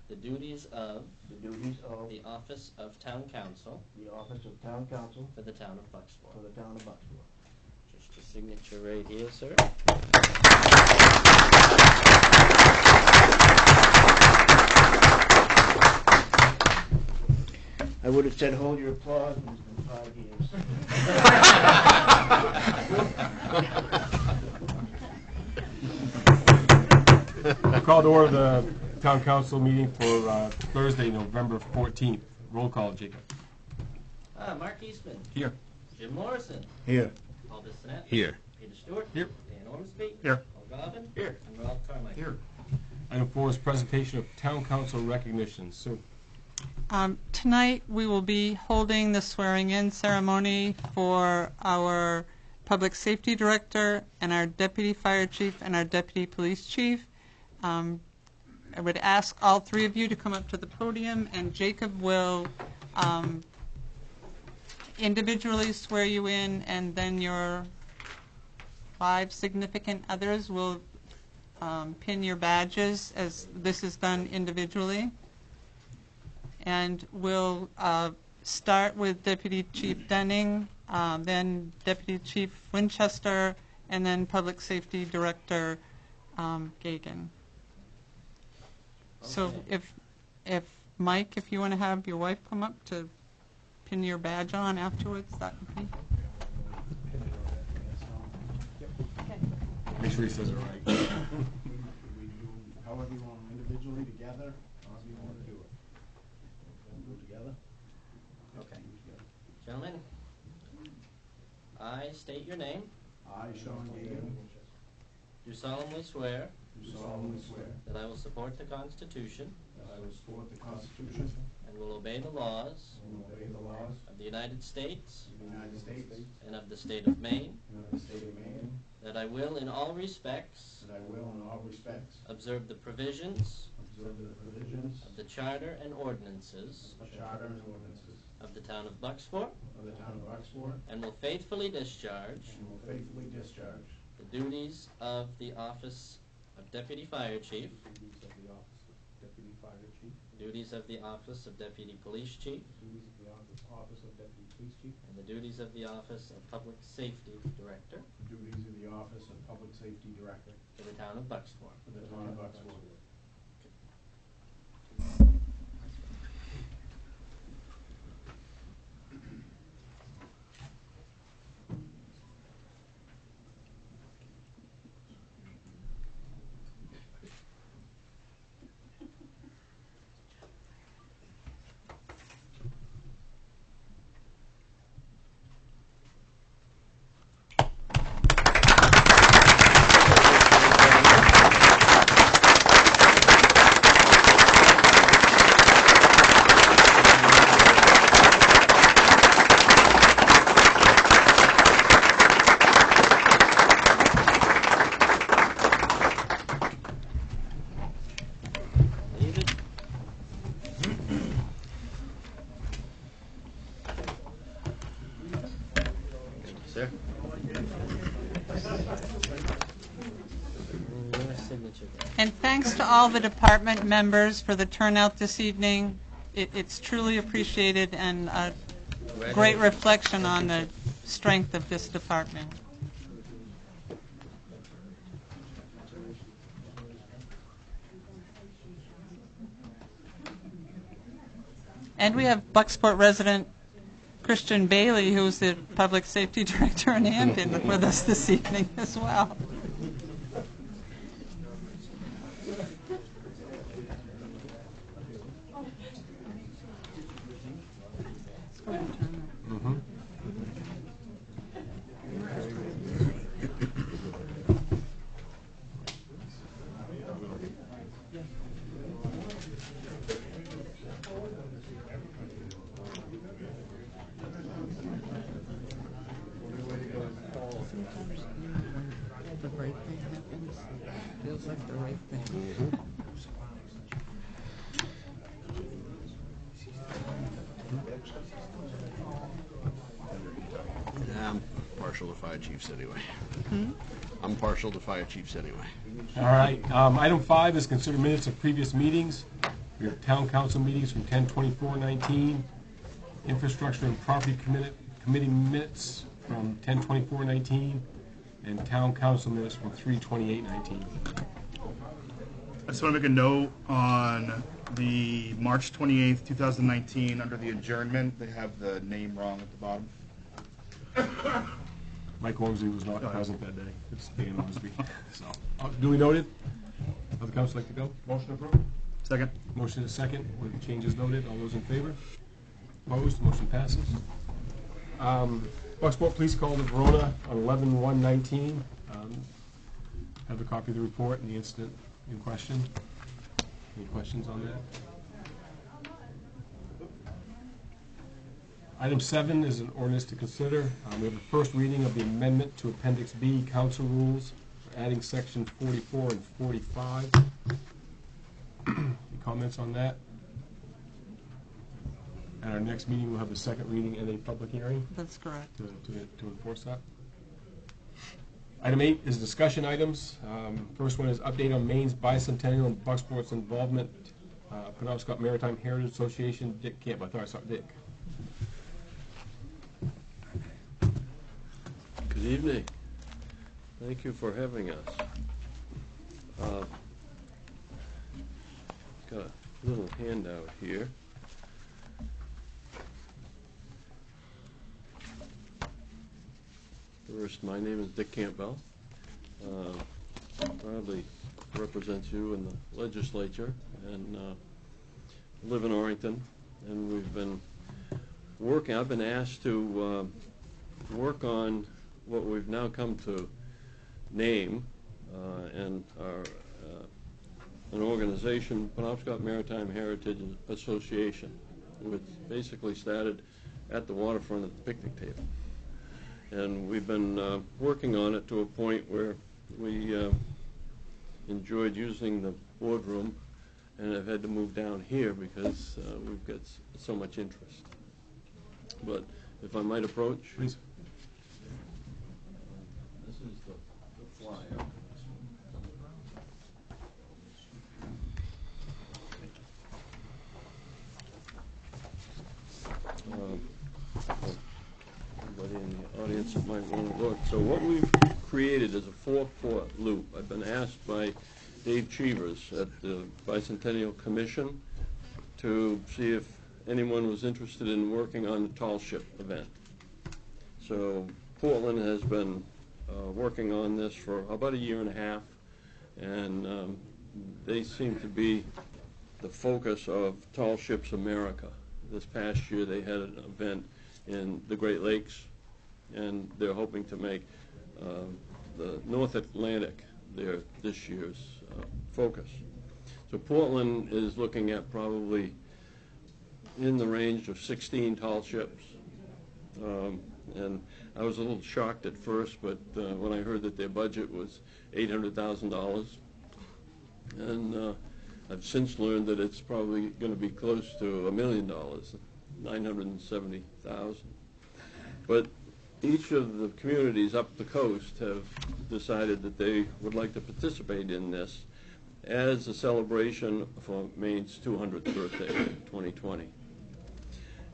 the duties of the office of Town Council office of Town Council for the town of Bucksport. for the town of Bucksport. Just a signature right here, sir. I would have said hold your applause, but it's been 5 years. I call to order the Town Council meeting for Thursday, November 14th. Roll call, Jacob. Mark Eastman. Here. Jim Morrison. Here. Paul Bissonnette. Here. Peter Stewart. Here. Dan Ormsby. Here. Paul Gobbin. Here. And Ralph Carmichael. Here. Item 4 is presentation of Town Council recognition. Sue. Tonight we will be holding the swearing-in ceremony for our Public Safety Director and our Deputy Fire Chief and our Deputy Police Chief. I would ask all three of you to come up to the podium, and Jacob will individually swear you in, and then your 5 significant others will pin your badges as this is done individually. And we'll start with Deputy Chief Denning, then Deputy Chief Winchester, and then Public Safety Director Gagan. So if Mike, if you want to have your wife come up to pin your badge on afterwards, that would be. Make sure he says it right. We do however you want them, individually, together, however you want to do it. We'll do it together? Okay. Gentlemen, I state your name. I, Sean Gagan, Do solemnly swear do solemnly swear that I will support the Constitution that I will support the Constitution and will obey the laws and obey the laws of the United States of the United States and of the state of Maine, and of the state of Maine, that I will in all respects that I will in all respects observe the provisions observe the provisions of the charter and ordinances of the charter and ordinances of the town of Bucksport, of the town of Bucksport, and will faithfully discharge and will faithfully discharge the duties of the office of Deputy Fire Chief, the duties of the office of Deputy Fire Chief, duties of the office of Deputy Police Chief, the duties of the office of Deputy Police Chief, and the duties of the office of Public Safety Director the duties of the office of Public Safety Director for the town of Bucksport. for the town of Bucksport. David? Sir? Your signature there. And thanks to all the department members for the turnout this evening. It's truly appreciated and a great reflection on the strength of this department. And we have Bucksport resident Christian Bailey, who's the Public Safety Director in Hampton, with us this evening as well. The right thing happens. Feels like the right thing. I'm partial to fire chiefs anyway. I'm partial to fire chiefs anyway. All right. Item 5 is consider minutes of previous meetings. We have town council meetings from 10/24/19, infrastructure and property committee minutes from 10/24/19, and town council minutes from 3/28/19. I just want to make a note on the March 28th, 2019, under the adjournment, they have the name wrong at the bottom. Mike Ormsby was not present that day. It's Dan Ormsby. So, duly noted. Other council like to go? Motion approved. Second. Motion is second with changes noted. All those in favor? Opposed? Motion passes. Bucksport Police called to Verona on 11/1/19. Have a copy of the report and the incident in question. Any questions on that? Item 7 is an ordinance to consider. We have the first reading of the amendment to Appendix B, Council Rules, for adding Section 44 and 45. Any comments on that? At our next meeting, we'll have the second reading and a public hearing That's correct. to enforce that. Item 8 is discussion items. First one is update on Maine's bicentennial and Bucksport's involvement. Penobscot Maritime Heritage Association, Dick Camp. I thought I saw Dick. Good evening. Thank you for having us. Got a little handout here. First, my name is Dick Campbell. Proudly represent you in the legislature and live in Orrington. And we've been working, I've been asked to work on what we've now come to name and our an organization, Penobscot Maritime Heritage Association, which basically started at the waterfront at the picnic table. And we've been working on it to a point where we enjoyed using the boardroom and have had to move down here because we've got so much interest. But if I might approach. Please. This is the flyer. Everybody in the audience that might want to look. So what we've created is a 4-port loop. I've been asked by Dave Cheevers at the Bicentennial Commission to see if anyone was interested in working on the tall ship event. So Portland has been working on this for about 1.5 years, and they seem to be the focus of Tall Ships America. This past year they had an event in the Great Lakes, and they're hoping to make the North Atlantic this year's focus. So Portland is looking at probably in the range of 16 tall ships. And I was a little shocked at first, but when I heard that their budget was $800,000, and I've since learned that it's probably going to be close to $1 million, $970,000. But each of the communities up the coast have decided that they would like to participate in this as a celebration for Maine's 200th birthday in 2020.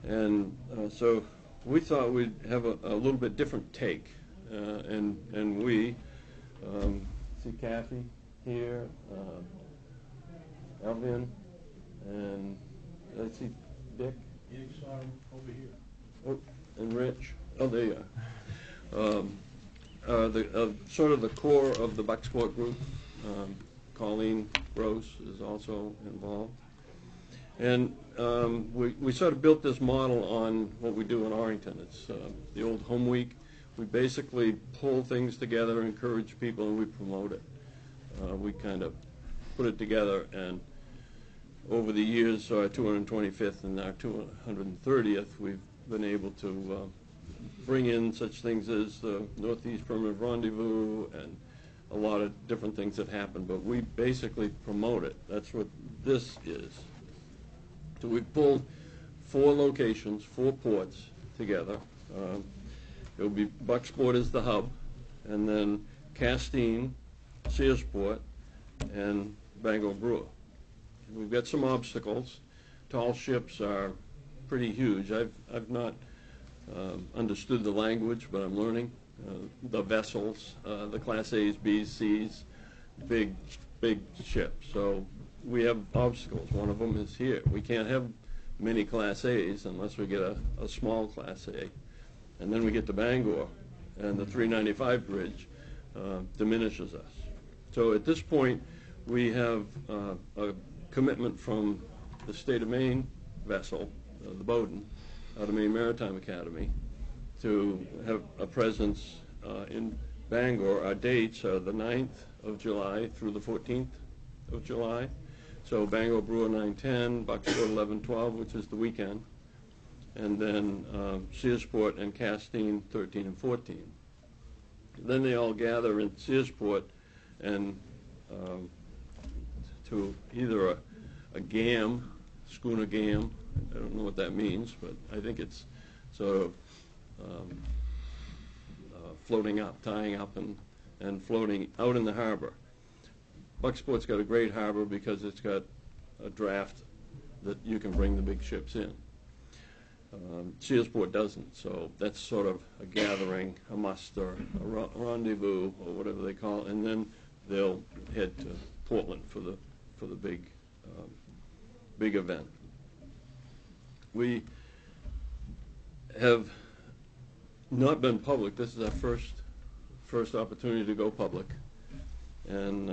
And so we thought we'd have a little bit different take. And we see Kathy here, Alvin, and I see Dick. Dick's over here. Oh, and Rich. Oh, there you are. Sort of the core of the Bucksport group. Colleen Gross is also involved. And we sort of built this model on what we do in Orrington. It's the old Home Week. We basically pull things together, encourage people, and we promote it. We kind of put it together, and over the years, our 225th and our 230th, we've been able to bring in such things as the Northeast Primitive Rendezvous and a lot of different things that happen, but we basically promote it. That's what this is. So we pulled 4 locations, 4 ports together. It'll be Bucksport as the hub, and then Castine, Searsport, and Bangor Brewer. we've got some obstacles. Tall ships are pretty huge. I've not understood the language, but I'm learning. The vessels, the Class A's, B's, C's, big ships. So we have obstacles. One of them is here. We can't have many Class A's unless we get a small Class A. And then we get to Bangor, and the 395 bridge diminishes us. So at this point, we have a commitment from the state of Maine vessel, the Bowdoin, out of Maine Maritime Academy, to have a presence in Bangor. Our dates are the 9th of July through the 14th of July. So Bangor Brewer 9/10, Bucksport 11/12, which is the weekend, and then Searsport and Castine 13 and 14. Then they all gather in Searsport and to either a GAM, schooner GAM, I don't know what that means, but I think it's sort of floating up, tying up and floating out in the harbor. Bucksport's got a great harbor because it's got a draft that you can bring the big ships in. Searsport doesn't, so that's sort of a gathering, a muster, a rendezvous, or whatever they call it, and then they'll head to Portland for the big event. We have not been public. This is our first opportunity to go public, and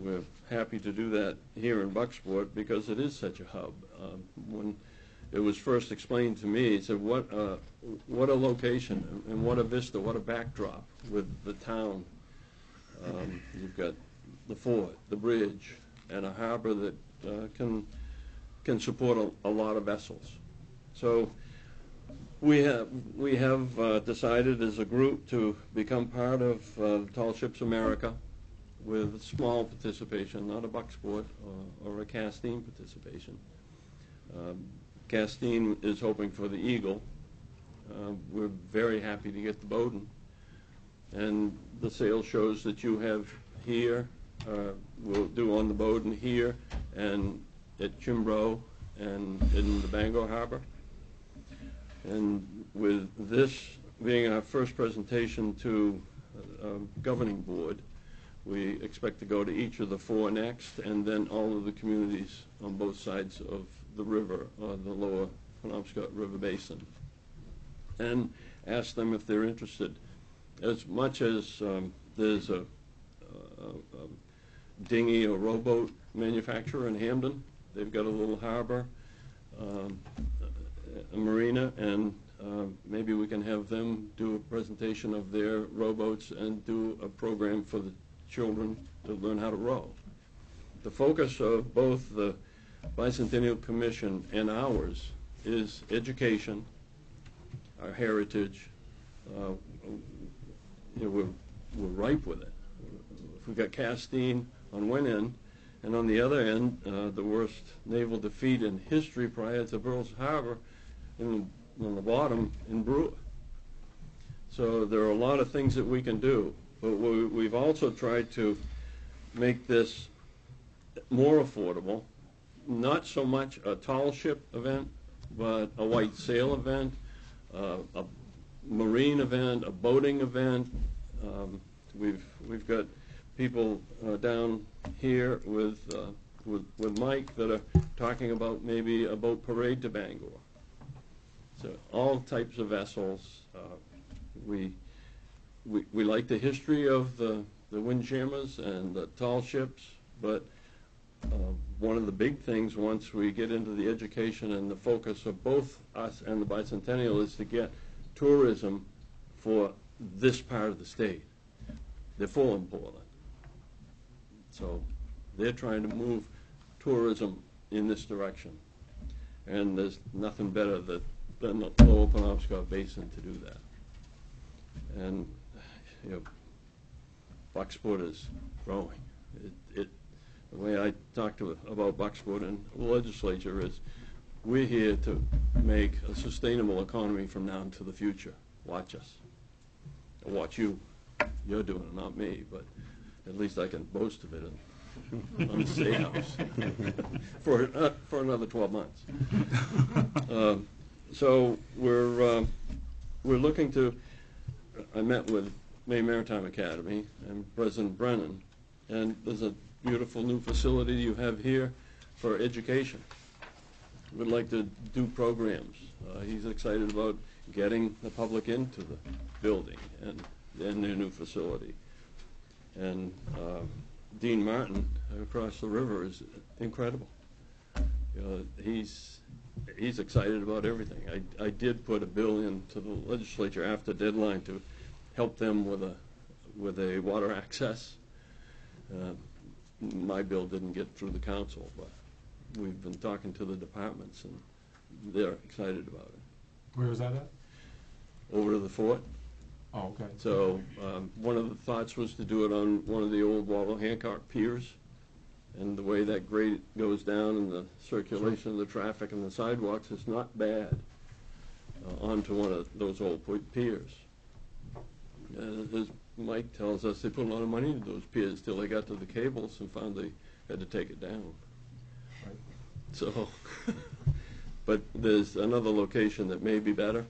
we're happy to do that here in Bucksport because it is such a hub. When it was first explained to me, it said, what a location and what a vista, what a backdrop with the town. You've got the fort, the bridge, and a harbor that can support a lot of vessels. So we have decided as a group to become part of Tall Ships America with small participation, not a Bucksport or a Castine participation. Castine is hoping for the Eagle. We're very happy to get the Bowdoin. And the sales shows that you have here, we'll do on the Bowdoin here and at Chimbrow and in the Bangor Harbor. And with this being our first presentation to governing board, we expect to go to each of the 4 next, and then all of the communities on both sides of the river, the lower Penobscot River Basin, and ask them if they're interested. As much as there's a dinghy or rowboat manufacturer in Hamden, they've got a little harbor, a marina, and maybe we can have them do a presentation of their rowboats and do a program for the children to learn how to row. The focus of both the Bicentennial Commission and ours is education, our heritage. We're ripe with it. We've got Castine on one end, and on the other end, the worst naval defeat in history prior to Pearl Harbor on the bottom in Brewer. So there are a lot of things that we can do, but we've also tried to make this more affordable. Not so much a tall ship event, but a white sail event, a marine event, a boating event. We've got people down here with Mike that are talking about maybe a boat parade to Bangor. So all types of vessels. We like the history of the windjammers and the tall ships, but one of the big things once we get into the education and the focus of both us and the Bicentennial is to get tourism for this part of the state. They're full in Portland. So they're trying to move tourism in this direction. And there's nothing better than the lower Penobscot Basin to do that. And Bucksport is growing. The way I talk about Bucksport and the legislature is we're here to make a sustainable economy from now into the future. Watch us. Watch you. You're doing it, not me, but at least I can boast of it. And on the State House for another 12 months. So we're looking to. I met with Maine Maritime Academy and President Brennan, and there's a beautiful new facility you have here for education. We'd like to do programs. He's excited about getting the public into the building and their new facility. And Dean Martin across the river is incredible. You know, he's excited about everything. I did put a bill into the legislature after deadline to help them with a water access. My bill didn't get through the council, but we've been talking to the departments, and they're excited about it. Where was that at? Over to the fort. Oh, okay. So one of the thoughts was to do it on one of the old Waldo Hancock piers, and the way that grade goes down and the circulation of the traffic and the sidewalks is not bad onto one of those old piers. As Mike tells us, they put a lot of money into those piers till they got to the cables and found they had to take it down. Right. So, but there's another location that may be better.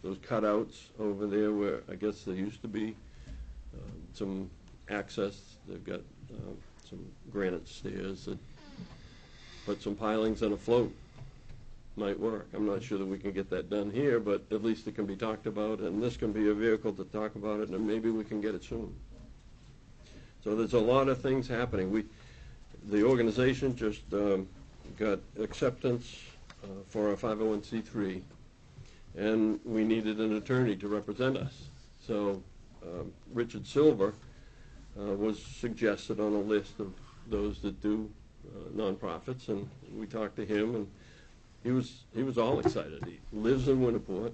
Those cutouts over there where I guess there used to be some access. They've got some granite stairs that put some pilings and a float might work. I'm not sure that we can get that done here, but at least it can be talked about, and this can be a vehicle to talk about it, and maybe we can get it soon. So there's a lot of things happening. The organization just got acceptance for our 501c3, and we needed an attorney to represent us. So Richard Silver was suggested on a list of those that do nonprofits, and we talked to him, and he was all excited. He lives in Winterport.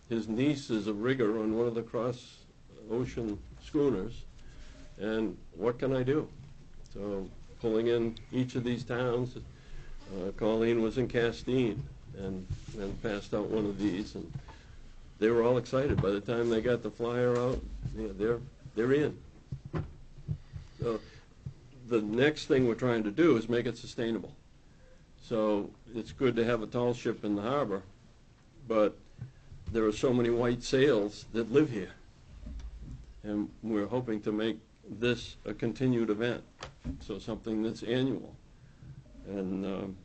His niece is a rigger on one of the cross-ocean schooners, and what can I do? So pulling in each of these towns, Colleen was in Castine and passed out one of these, and they were all excited. By the time they got the flyer out, yeah, they're in. So the next thing we're trying to do is make it sustainable. So it's good to have a tall ship in the harbor, but there are so many white sails that live here. And we're hoping to make this a continued event, so something that's annual. And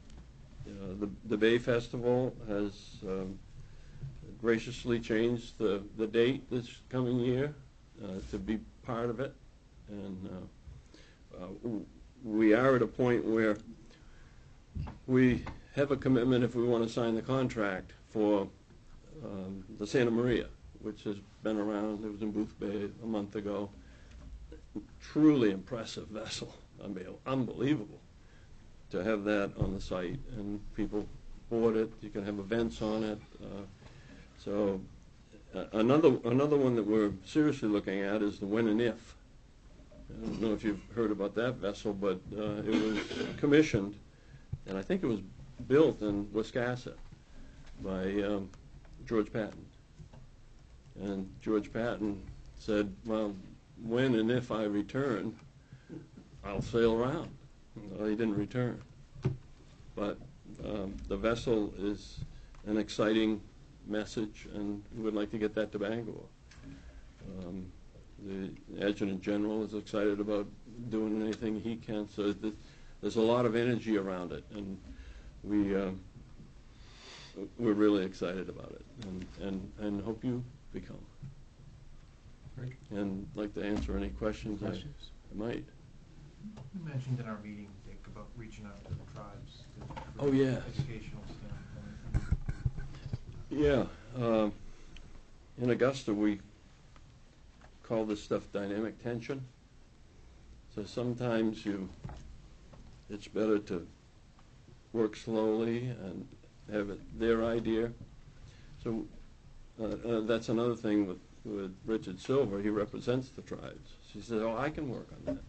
the Bay Festival has graciously changed the date this coming year to be part of it. And we are at a point where we have a commitment, if we want to sign the contract, for the Santa Maria, which has been around. It was in Booth Bay a month ago. Truly impressive vessel. I mean, unbelievable to have that on the site, and people board it. You can have events on it. So another one that we're seriously looking at is the When and If. I don't know if you've heard about that vessel, but it was commissioned, and I think it was built in Wiscasset by George Patton. And George Patton said, well, when and if I return, I'll sail around. Well, he didn't return. But the vessel is an exciting message, and we would like to get that to Bangor. The Adjutant General is excited about doing anything he can, so there's a lot of energy around it, and we're really excited about it, and hope you become. Great. And like to answer any questions I might. You mentioned in our meeting, Dick, about reaching out to the tribes. Oh, yeah. Educational standpoint. Yeah. In Augusta, we call this stuff dynamic tension. So sometimes it's better to work slowly and have it their idea. So that's another thing with Richard Silver. He represents the tribes. She said, oh, I can work on that.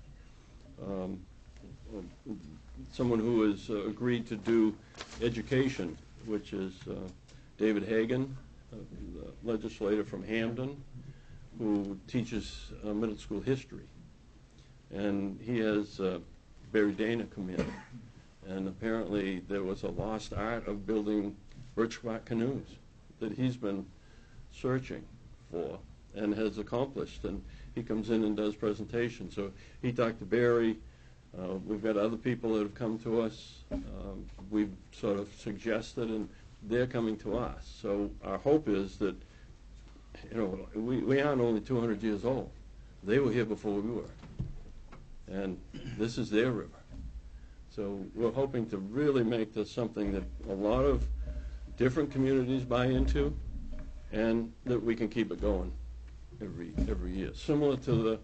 Someone who has agreed to do education, which is David Hagan, the legislator from Hamden, who teaches middle school history. And he has Barry Dana come in, and apparently there was a lost art of building birch bark canoes that he's been searching for and has accomplished, and he comes in and does presentations. So he talked to Barry. We've got other people that have come to us. We've sort of suggested, and they're coming to us. So our hope is that, you know, we aren't only 200 years old. They were here before we were, and this is their river. So we're hoping to really make this something that a lot of different communities buy into, and that we can keep it going every year. Similar to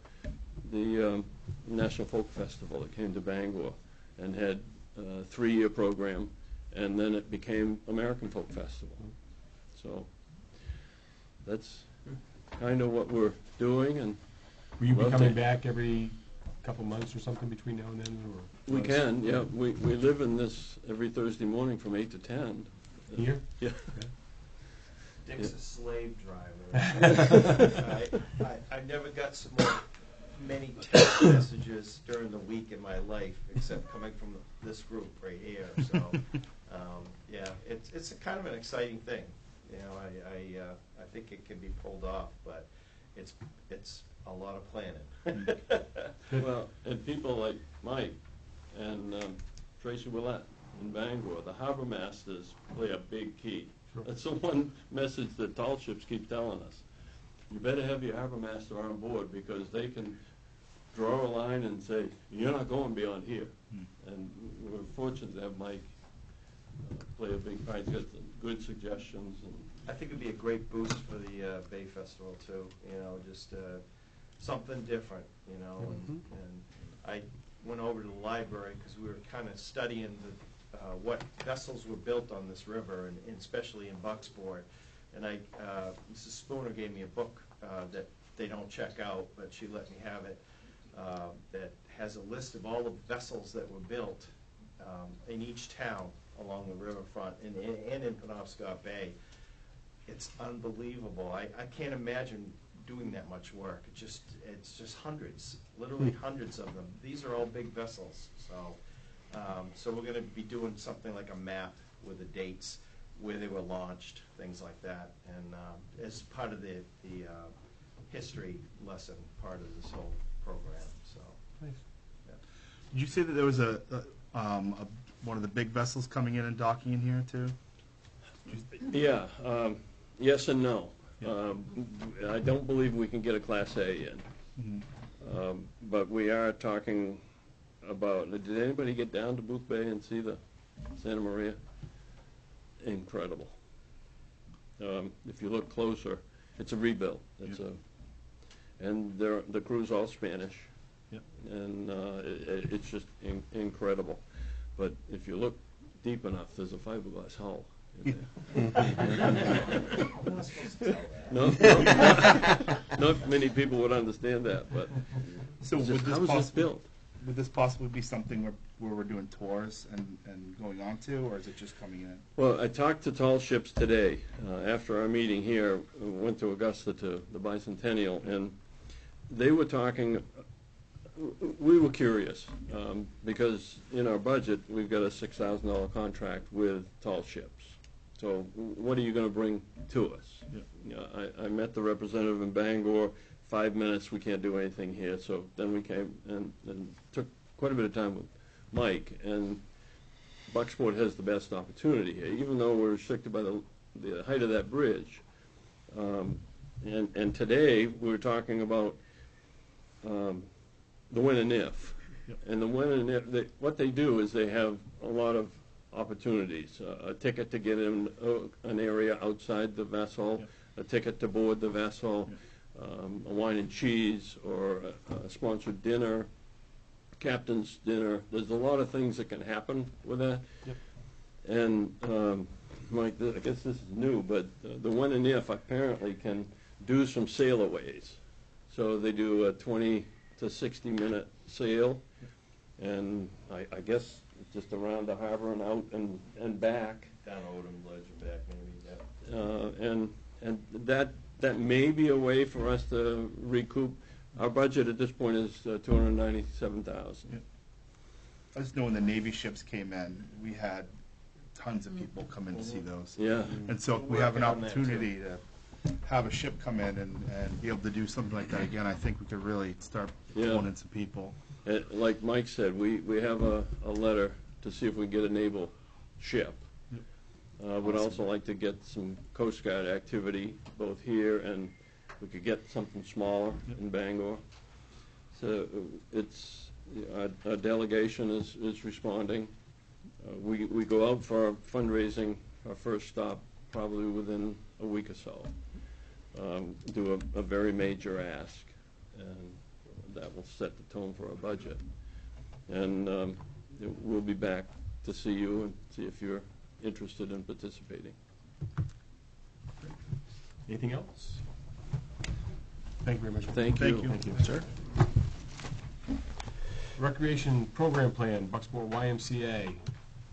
the National Folk Festival that came to Bangor and had a 3-year program, and then it became American Folk Festival. So that's kind of what we're doing. And Will you be love coming to- back every couple months or something between now and then? Or We can, yeah. We live in this every Thursday morning from 8 to 10. Here? Yeah. Dick's a slave driver. I never got many text messages during the week in my life, except coming from this group right here. So, yeah, it's a kind of an exciting thing. You know, I think it can be pulled off, but it's a lot of planning. Well, and people like Mike and Tracy Willett in Bangor, the harbor masters play a big key. Sure. That's the one message that tall ships keep telling us. You better have your harbor master on board, because they can draw a line and say, you're not going beyond here. And we're fortunate to have Mike play a big part. He's got some good suggestions. And I think it'd be a great boost for the Bay Festival too. You know, just something different. You know, and I went over to the library because we were kind of studying what vessels were built on this river, and especially in Bucksport. And Mrs. Spooner gave me a book that they don't check out, but she let me have it. That has a list of all the vessels that were built in each town along the riverfront and in Penobscot Bay. It's unbelievable. I can't imagine doing that much work. It's just hundreds, literally hundreds of them. These are all big vessels. So we're going to be doing something like a map with the dates, where they were launched, things like that, and as part of the history lesson part of this whole program. So. Nice. Did you say that there was one of the big vessels coming in and docking in here too? yeah, yes and no. I don't believe we can get a Class A in. But we are talking about, did anybody get down to Booth Bay and see the Santa Maria? Incredible. If you look closer, it's a rebuild. And the crew's all Spanish. And it's just incredible. But if you look deep enough, there's a fiberglass hull in there. Not many people would understand that, but So it's would just, this how was this possibly built? would this possibly be something where we're doing tours and going on to, or is it just coming in? Well, I talked to Tall Ships today. After our meeting here, we went to Augusta to the Bicentennial, and they were talking, we were curious, because in our budget, we've got a $6,000 contract with Tall Ships. So what are you going to bring to us? You know, I met the representative in Bangor, 5 minutes, we can't do anything here. So then we came and took quite a bit of time with Mike, and Bucksport has the best opportunity here, even though we're restricted by the height of that bridge. And today, we were talking about the when and if. And the when and if, what they do is they have a lot of opportunities. A ticket to get in an area outside the vessel, a ticket to board the vessel, a wine and cheese, or a sponsored dinner, captain's dinner. There's a lot of things that can happen with that. And Mike, I guess this is new, but the when and if apparently can do some sailaways. So they do a 20 to 60 minute sail, and I guess just around the harbor and out and back. Down Odom Ledge and back, maybe. And that may be a way for us to recoup. Our budget at this point is $297,000. I just know when the Navy ships came in, we had tons of people come in to see those. Yeah, And so if we have an Working on that, too. opportunity to have a ship come in and be able to do something like that again, I think we could really start Yeah. pulling in some people. Like Mike said, we have a letter to see if we can get a naval ship. Would also like to get some Coast Guard activity, both here and we could get something smaller in Bangor. So it's, our delegation is responding. We go out for fundraising, our first stop, probably within a week or so. Do a very major ask, and that will set the tone for our budget. And we'll be back to see you and see if you're interested in participating. Anything else? Thank you very much. Thank you. Thank you, sir. Recreation Program Plan, Bucksport YMCA.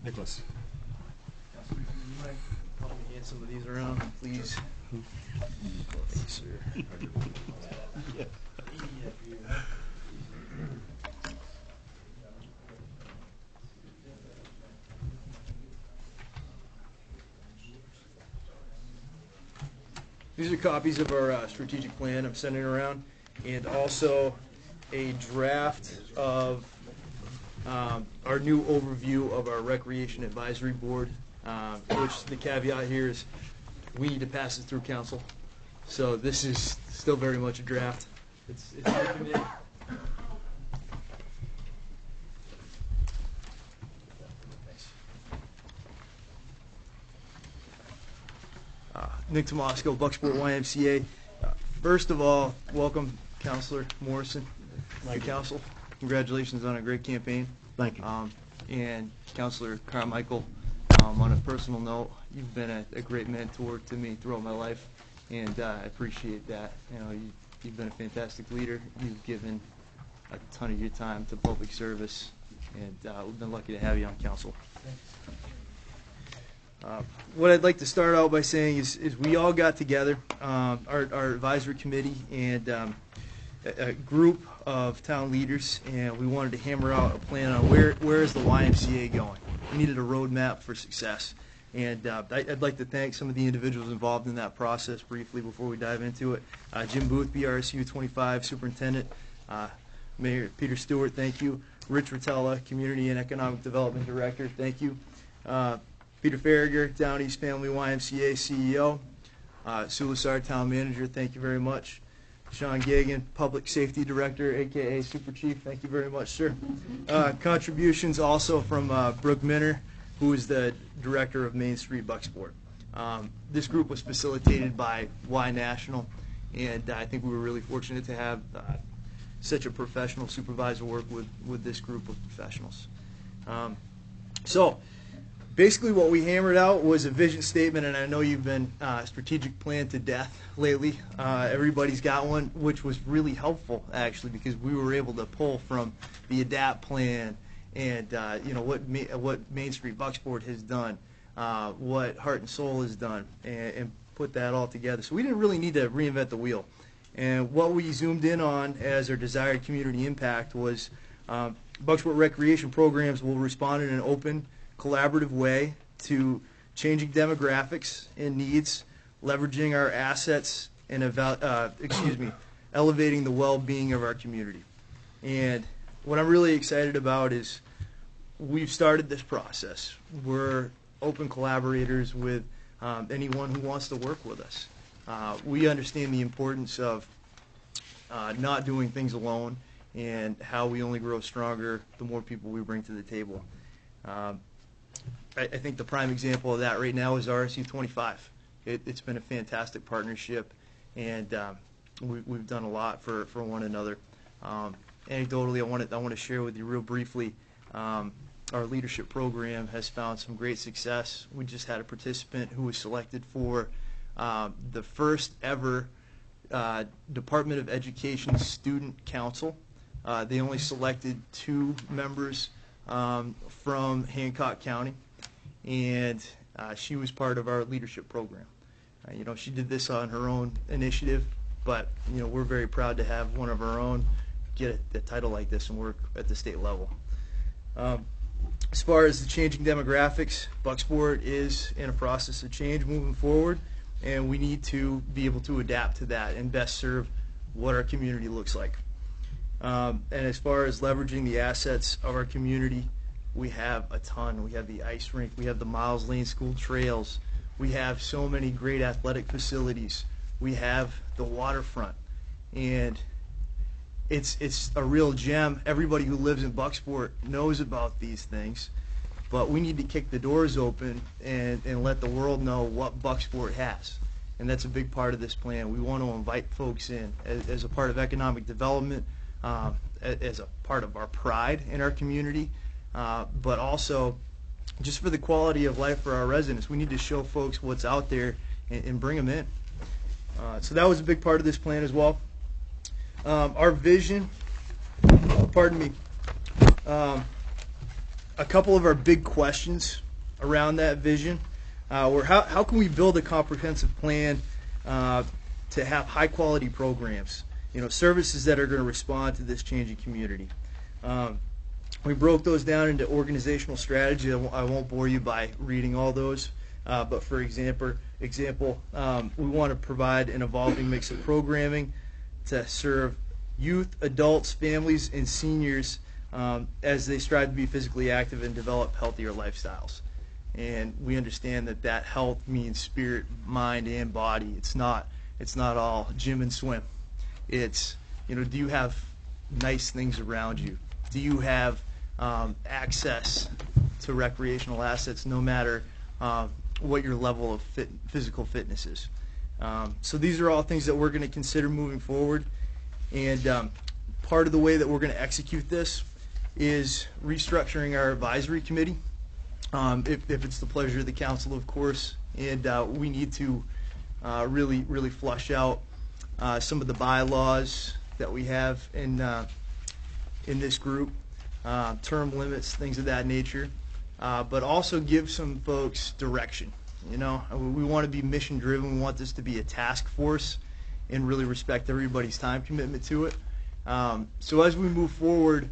Nicholas. You might probably hand some of these around, please. Thanks, sir. These are copies of our strategic plan I'm sending around, and also a draft of our new overview of our Recreation Advisory Board, which the caveat here is we need to pass it through council. So this is still very much a draft. It's your committee. Nick Tomasco, Bucksport YMCA. First of all, welcome, Councilor Morrison, to council. Congratulations on a great campaign. Thank you. And Councilor Carmichael, on a personal note, you've been a great mentor to me throughout my life, and I appreciate that. You know, you've been a fantastic leader. You've given a ton of your time to public service, and we've been lucky to have you on council. What I'd like to start out by saying is we all got together, our advisory committee and a group of town leaders, and we wanted to hammer out a plan on where is the YMCA going. We needed a roadmap for success. And I'd like to thank some of the individuals involved in that process briefly before we dive into it. Jim Booth, BRSU 25 Superintendent. Mayor Peter Stewart, thank you. Rich Rotella, Community and Economic Development Director, thank you. Peter Farragher, Down East Family YMCA CEO. Sue Lessard, Town Manager, thank you very much. Sean Gagan, Public Safety Director, a.k.a. Super Chief, thank you very much, sir. Contributions also from Brooke Minner, who is the Director of Main Street Bucksport. This group was facilitated by Y National, and I think we were really fortunate to have such a professional supervisor work with this group of professionals. So, basically what we hammered out was a vision statement, and I know you've been strategic plan to death lately. Everybody's got one, which was really helpful, actually, because we were able to pull from the ADAPT plan and you know what Main Street Bucksport has done, what Heart and Soul has done, and put that all together. So we didn't really need to reinvent the wheel. And what we zoomed in on as our desired community impact was Bucksport recreation programs will respond in an open, collaborative way to changing demographics and needs, leveraging our assets, and elevating the well-being of our community. And what I'm really excited about is we've started this process. We're open collaborators with anyone who wants to work with us. We understand the importance of not doing things alone and how we only grow stronger the more people we bring to the table. I think the prime example of that right now is RSU 25. It's been a fantastic partnership, and we've done a lot for one another. Anecdotally, I want to share with you real briefly, our leadership program has found some great success. We just had a participant who was selected for the first ever Department of Education Student Council. They only selected 2 members from Hancock County, and she was part of our leadership program. You know, she did this on her own initiative, but you know, we're very proud to have one of our own get a title like this and work at the state level. As far as the changing demographics, Bucksport is in a process of change moving forward, and we need to be able to adapt to that and best serve what our community looks like. And as far as leveraging the assets of our community, we have a ton. We have the ice rink, we have the Miles Lane School trails, we have so many great athletic facilities, we have the waterfront, and it's a real gem. Everybody who lives in Bucksport knows about these things, but we need to kick the doors open and let the world know what Bucksport has. And that's a big part of this plan. We want to invite folks in as a part of economic development, as a part of our pride in our community, but also just for the quality of life for our residents. We need to show folks what's out there and bring them in. So that was a big part of this plan as well. Our vision, pardon me, a couple of our big questions around that vision were how can we build a comprehensive plan to have high quality programs, services that are going to respond to this changing community. We broke those down into organizational strategy. I won't bore you by reading all those, but for example, we want to provide an evolving mix of programming to serve youth, adults, families, and seniors as they strive to be physically active and develop healthier lifestyles. And we understand that health means spirit, mind, and body. It's not all gym and swim. It's, do you have nice things around you? Do you have access to recreational assets no matter what your level of physical fitness is? So these are all things that we're going to consider moving forward, and part of the way that we're going to execute this is restructuring our advisory committee, if it's the pleasure of the council, of course, and we need to really flush out some of the bylaws that we have in this group, term limits, things of that nature, but also give some folks direction. We want to be mission driven. We want this to be a task force and really respect everybody's time commitment to it. So as we move forward,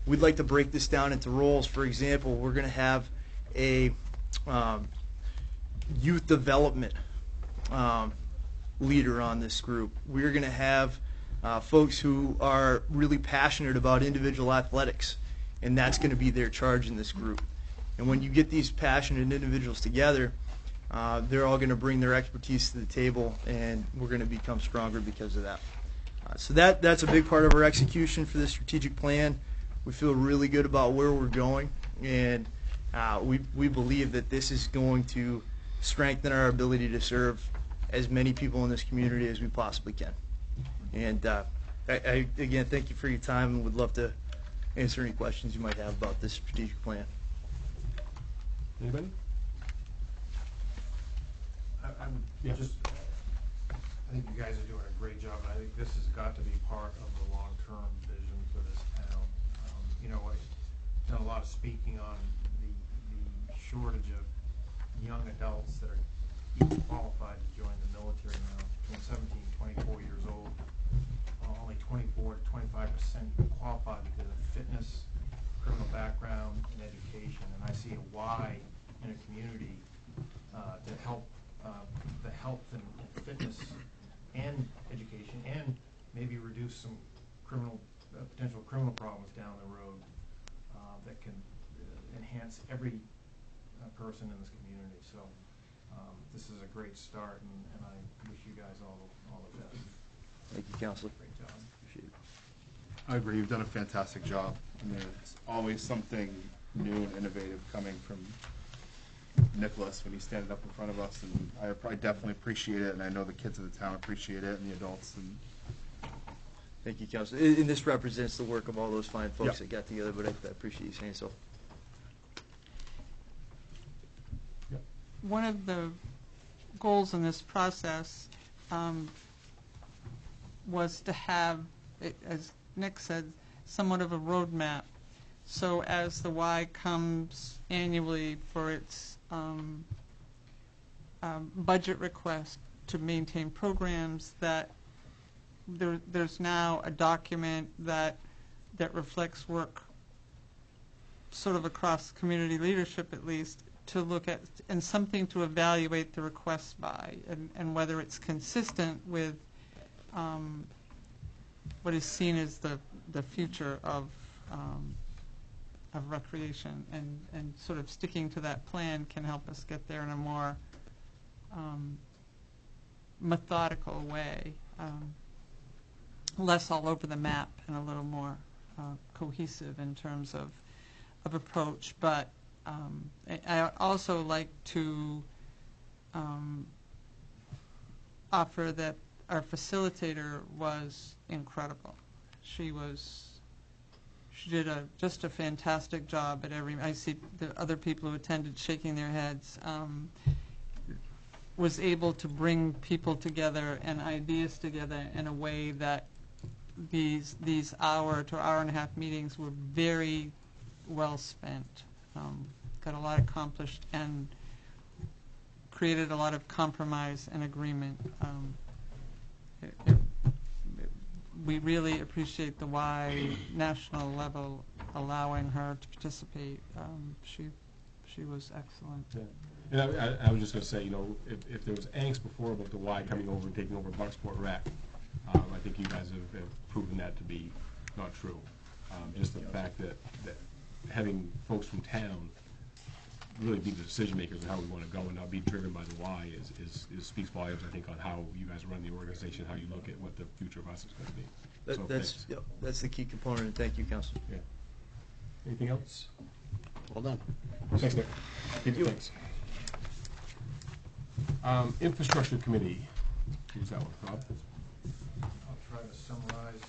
we'd like to break this down into roles. For example, we're going to have a youth development leader on this group. We're going to have folks who are really passionate about individual athletics, and that's going to be their charge in this group. And when you get these passionate individuals together, they're all going to bring their expertise to the table, and we're going to become stronger because of that. So that's a big part of our execution for this strategic plan. We feel really good about where we're going, and we believe that this is going to strengthen our ability to serve as many people in this community as we possibly can. And I again, thank you for your time, and would love to answer any questions you might have about this strategic plan. Anybody? I think you guys are doing a great job, and I think this has got to be part of the long-term vision for this town. I've done a lot of speaking on the shortage of young adults that are even qualified to join the military now, between 17 and 24 years old. Only 24 to 25% qualified because of fitness, criminal background, and education. And I see a why in a community to help the health and fitness and education, and maybe reduce some potential criminal problems down the road that can enhance every person in this community. So this is a great start, and I wish you guys all the best. Thank you, Councilor. Great job. Appreciate it. I agree. You've done a fantastic job. I mean, it's always something new and innovative coming from Nicholas when he's standing up in front of us, and I definitely appreciate it, and I know the kids of the town appreciate it, and the adults. And Thank you, Councilor. And this represents the work of all those fine folks Yep. that got together, but I appreciate you saying so. One of the goals in this process was to have, as Nick said, somewhat of a roadmap. So as the Y comes annually for its budget request to maintain programs, that there's now a document that reflects work sort of across community leadership at least, to look at, and something to evaluate the request by, and whether it's consistent with what is seen as the future of recreation, and sort of sticking to that plan can help us get there in a more methodical way, less all over the map and a little more cohesive in terms of approach. But I also like to offer that our facilitator was incredible. She did just a fantastic job at every. I see the other people who attended shaking their heads. Was able to bring people together and ideas together in a way that these hour to hour and a half meetings were very well spent. Got a lot accomplished and created a lot of compromise and agreement. We really appreciate the Y national level allowing her to participate. She was excellent. Yeah. And I was just going to say, you know, if there was angst before about the Y coming over and taking over Bucksport Rec, I think you guys have proven that to be not true. Just the fact that having folks from town really be the decision makers on how we want to go and not be driven by the Y is speaks volumes, I think, on how you guys run the organization, how you look at what the future of us is going to be. That's the key component, and thank you, Council. Yeah. Anything else? Well done. Thanks, Nick. Thank you. Thanks. Infrastructure Committee. Who's that one, Rob? I'll try to summarize.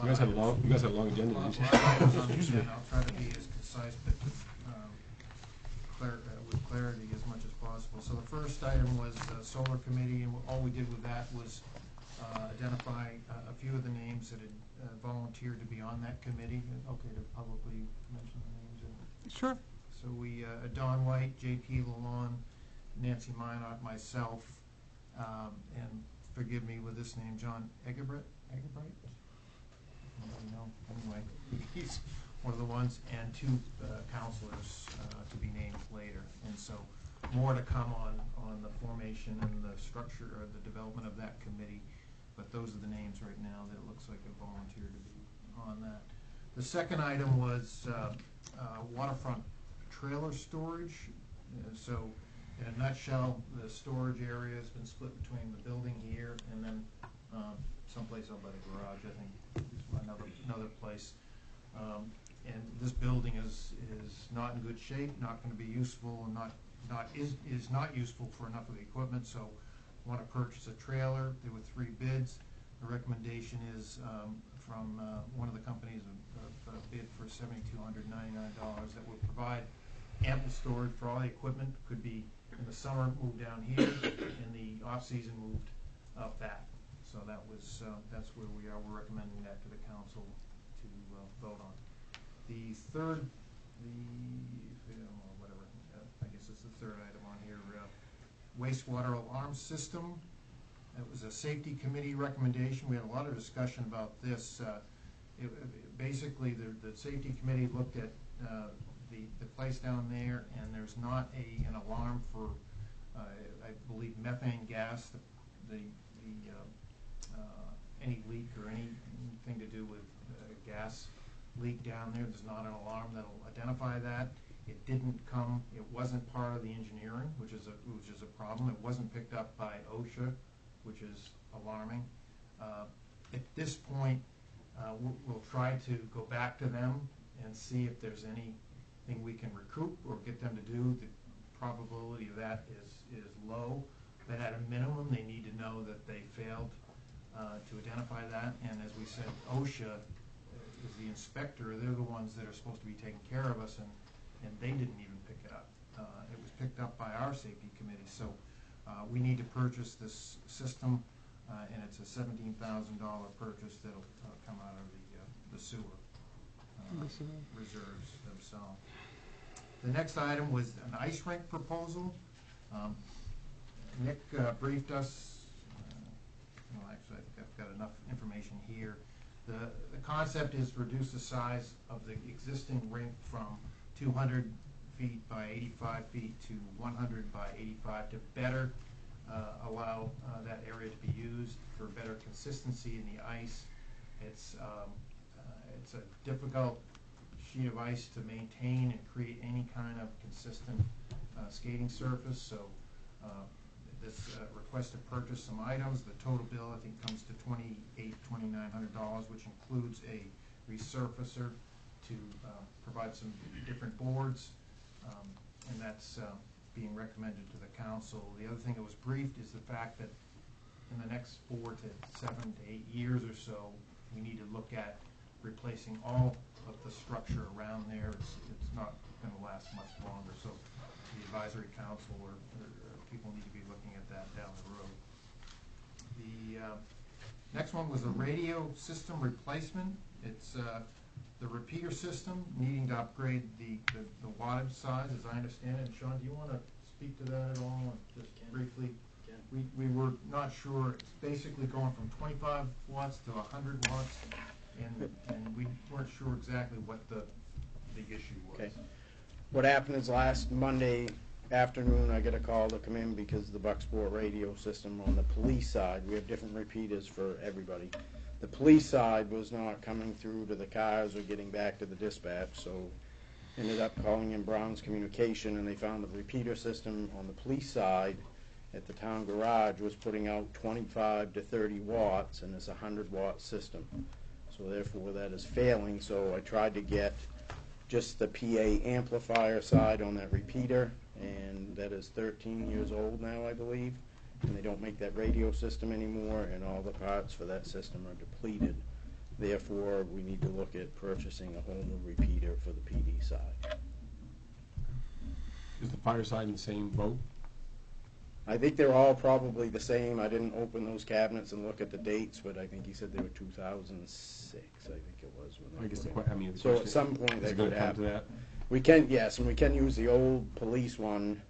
You guys had a long agenda. I'll try to be as concise, but with clarity as much as possible. So the first item was Solar Committee, and all we did with that was identify a few of the names that had volunteered to be on that committee. Okay, to publicly mention the names. Sure. So we, Don White, J.P. Lalonde, Nancy Minot, myself, and forgive me with this name, John Egerbright? No, anyway, he's one of the ones, and two counselors to be named later. And so more to come on the formation and the structure or the development of that committee. But those are the names right now that it looks like have volunteered to be on that. The second item was waterfront trailer storage. So in a nutshell, the storage area has been split between the building here and then someplace out by the garage, I think, another place. And this building is not in good shape, not going to be useful, and is not useful for enough of the equipment. So want to purchase a trailer. There were 3 bids. The recommendation is from one of the companies a bid for $7,299 that would provide ample storage for all the equipment. Could be in the summer moved down here, in the off season moved up back. So that was that's where we are. We're recommending that to the council to vote on. The third, whatever, I guess it's the third item on here, wastewater alarm system. It was a safety committee recommendation. We had a lot of discussion about this. Basically, the safety committee looked at the place down there, and there's not an alarm for, I believe, methane gas, any leak or anything to do with gas leak down there. There's not an alarm that'll identify that. It didn't come. It wasn't part of the engineering, which is a problem. It wasn't picked up by OSHA, which is alarming. At this point, we'll try to go back to them and see if there's anything we can recoup or get them to do. The probability of that is low, but at a minimum, they need to know that they failed to identify that. And as we said, OSHA is the inspector. They're the ones that are supposed to be taking care of us, and they didn't even pick it up. It was picked up by our safety committee. So we need to purchase this system, and it's a $17,000 purchase that'll come out of the sewer reserves themselves. The next item was an ice rink proposal. Nick briefed us. Actually, I think I've got enough information here. The concept is to reduce the size of the existing rink from 200 feet by 85 feet to 100 by 85 to better allow that area to be used for better consistency in the ice. It's a difficult sheet of ice to maintain and create any kind of consistent skating surface, so this request to purchase some items, the total bill I think comes to $2,900, which includes a resurfacer to provide some different boards, and that's being recommended to the council. The other thing that was briefed is the fact that in the next 4 to 7 to 8 years or so, we need to look at replacing all of the structure around there. It's not going to last much longer, so the advisory council or people need to be looking at that down the road. The next one was a radio system replacement. It's the repeater system needing to upgrade the wattage size, as I understand it. And Sean, do you want to speak to that at all? Just briefly. We were not sure. It's basically going from 25 watts to 100 watts, and we weren't sure exactly what the issue was. Okay. What happened is last Monday afternoon I got a call to come in because the Bucksport radio system on the police side, we have different repeaters for everybody. The police side was not coming through to the cars or getting back to the dispatch, so ended up calling in Brown's Communication, and they found the repeater system on the police side at the town garage was putting out 25 to 30 watts, and it's a 100-watt system. So therefore that is failing, so I tried to get just the PA amplifier side on that repeater, and that is 13 years old now, I believe, and they don't make that radio system anymore, and all the parts for that system are depleted. Therefore, we need to look at purchasing a whole new repeater for the PD side. Is the fire side in the same boat? I think they're all probably the same. I didn't open those cabinets and look at the dates, but I think he said they were 2006, I think it was. When I guess so at some point is they it going could to come have. to that? We can, yes, and we can use the old police one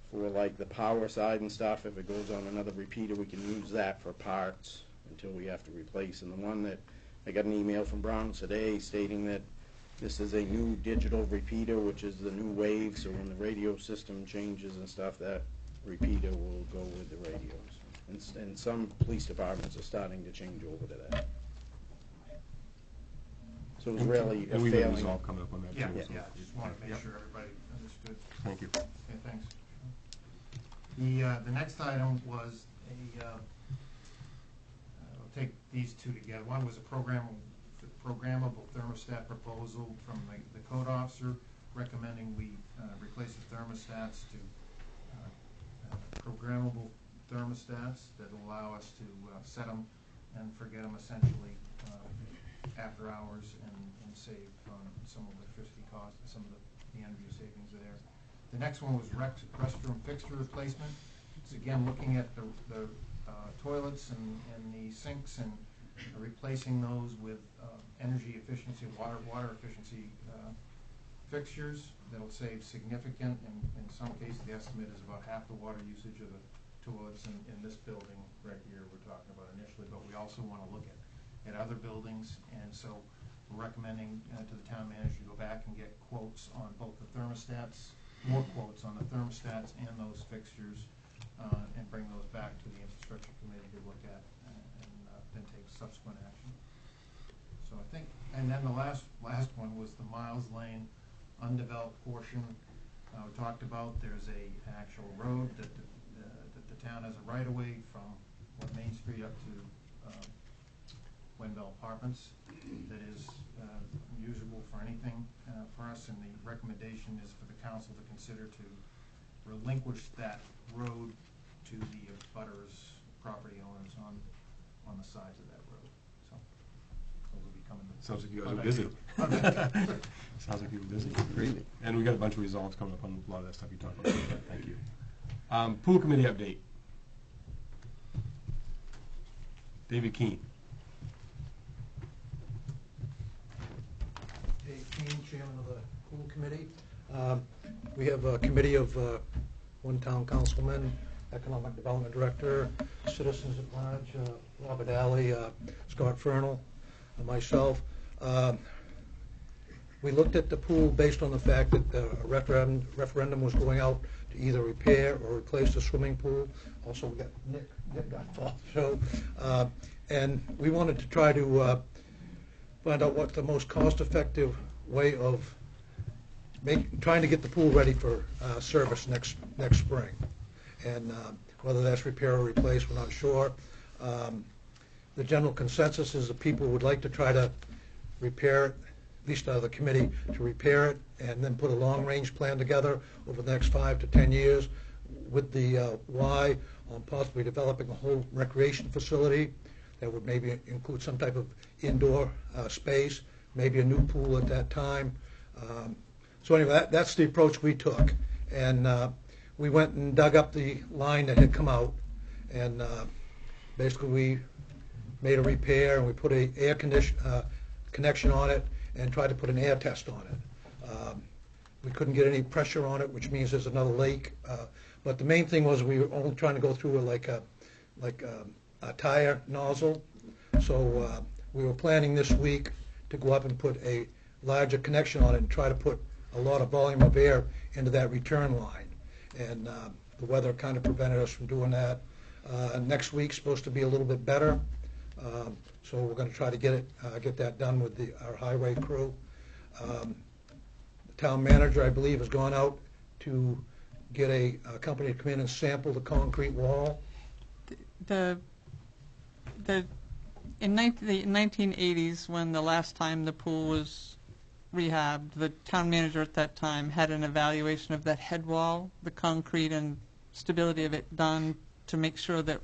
for like the power side and stuff. If it goes on another repeater, we can use that for parts until we have to replace. And the one that I got an email from Brown today stating that this is a new digital repeater, which is the new wave, so when the radio system changes and stuff, that repeater will go with the radios. And some police departments are starting to change over to that. So it was really a and we have a failing. resolve coming up on that Yeah, too. yeah, so. just want to make sure everybody understood. Thank you. Okay, thanks. The next item was I'll take these two together. One was a programmable thermostat proposal from the code officer recommending we replace the thermostats to programmable thermostats that allow us to set them and forget them essentially after hours and save some electricity costs and some of the energy savings there. The next one was restroom fixture replacement. It's again looking at the toilets and the sinks and replacing those with energy efficiency, water efficiency fixtures that'll save significant, and in some cases the estimate is about half the water usage of the toilets in this building right here we're talking about initially, but we also want to look at other buildings, and so we're recommending to the town manager to go back and get quotes on both the thermostats, more quotes on the thermostats and those fixtures, and bring those back to the infrastructure committee to look at and then take subsequent action. So I think, and then the last one was the Miles Lane undeveloped portion. We talked about there's an actual road that the town has a right-of-way from Main Street up to Wendell Apartments that is usable for anything for us, and the recommendation is for the council to consider to relinquish that road to the butters property owners on the sides of that road. So those will be coming. Sounds like you guys are busy. Sounds like you were busy. Great. And we got a bunch of resolves coming up on a lot of that stuff you talked about. Thank you. Pool committee update. David Keene. Dave Keene, chairman of the pool committee. We have a committee of one town councilman, economic development director, citizens at large, Robert Alley, Scott Fernal, and myself. we looked at the pool based on the fact that the referendum was going out to either repair or replace the swimming pool. Also, we got Nick got involved, so, and we wanted to try to find out what the most cost-effective way of trying to get the pool ready for service next spring. And whether that's repair or replace, we're not sure. The general consensus is that people would like to try to repair it, at least the committee, to repair it and then put a long-range plan together over the next 5 to 10 years with the why on possibly developing a whole recreation facility that would maybe include some type of indoor space, maybe a new pool at that time. So anyway, that's the approach we took. And we went and dug up the line that had come out, and basically we made a repair, and we put a air connection on it and tried to put an air test on it. We couldn't get any pressure on it, which means there's another leak. But the main thing was we were only trying to go through like a tire nozzle. So we were planning this week to go up and put a larger connection on it and try to put a lot of volume of air into that return line. And the weather kind of prevented us from doing that. Next week's supposed to be a little bit better. So we're going to try to get that done with our highway crew. The town manager, I believe, has gone out to get a company to come in and sample the concrete wall. In the 1980s, when the last time the pool was rehabbed, the town manager at that time had an evaluation of that head wall, the concrete and stability of it done to make sure that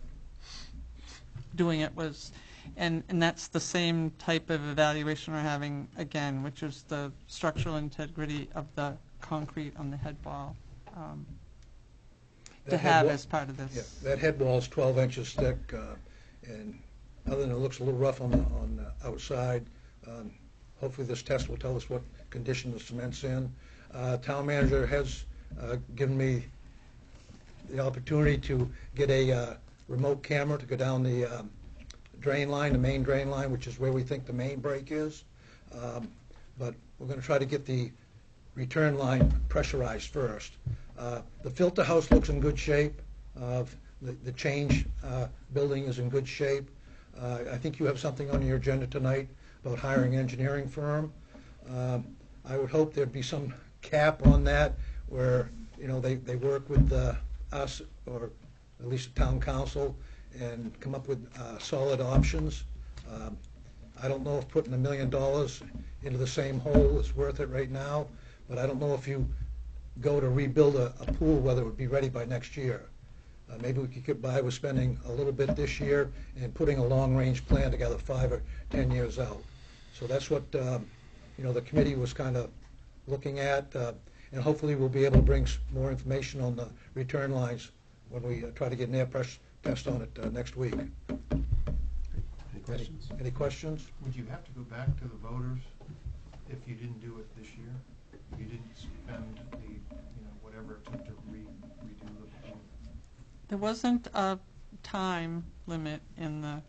doing it was, and that's the same type of evaluation we're having again, which is the structural integrity of the concrete on the head wall to have as part of this. Yeah, that head wall is 12 inches thick, and other than it looks a little rough on the outside, hopefully this test will tell us what condition the cement's in. Town manager has given me the opportunity to get a remote camera to go down the drain line, the main drain line, which is where we think the main break is. But we're going to try to get the return line pressurized first. The filter house looks in good shape. The change building is in good shape. I think you have something on your agenda tonight about hiring an engineering firm. I would hope there'd be some cap on that where, you know, they work with us, or at least the town council, and come up with solid options. I don't know if putting $1 million into the same hole is worth it right now, but I don't know if you go to rebuild a pool whether it would be ready by next year. Maybe we could get by with spending a little bit this year and putting a long-range plan together 5 or 10 years out. So that's what you know, the committee was kind of looking at, and hopefully we'll be able to bring more information on the return lines when we try to get an air pressure test on it next week. Any questions? Any questions? Would you have to go back to the voters if you didn't do it this year? If you didn't spend the, you know, whatever it took to redo the pool? There wasn't a time limit in the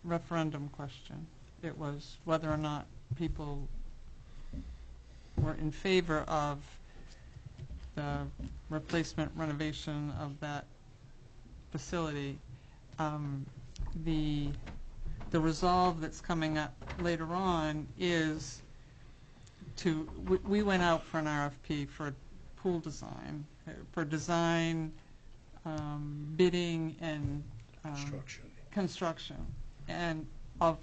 referendum question. It was whether or not people were in favor of the replacement renovation of that facility. The resolve that's coming up later on is to, we went out for an RFP for pool design, for design, bidding, and construction, and of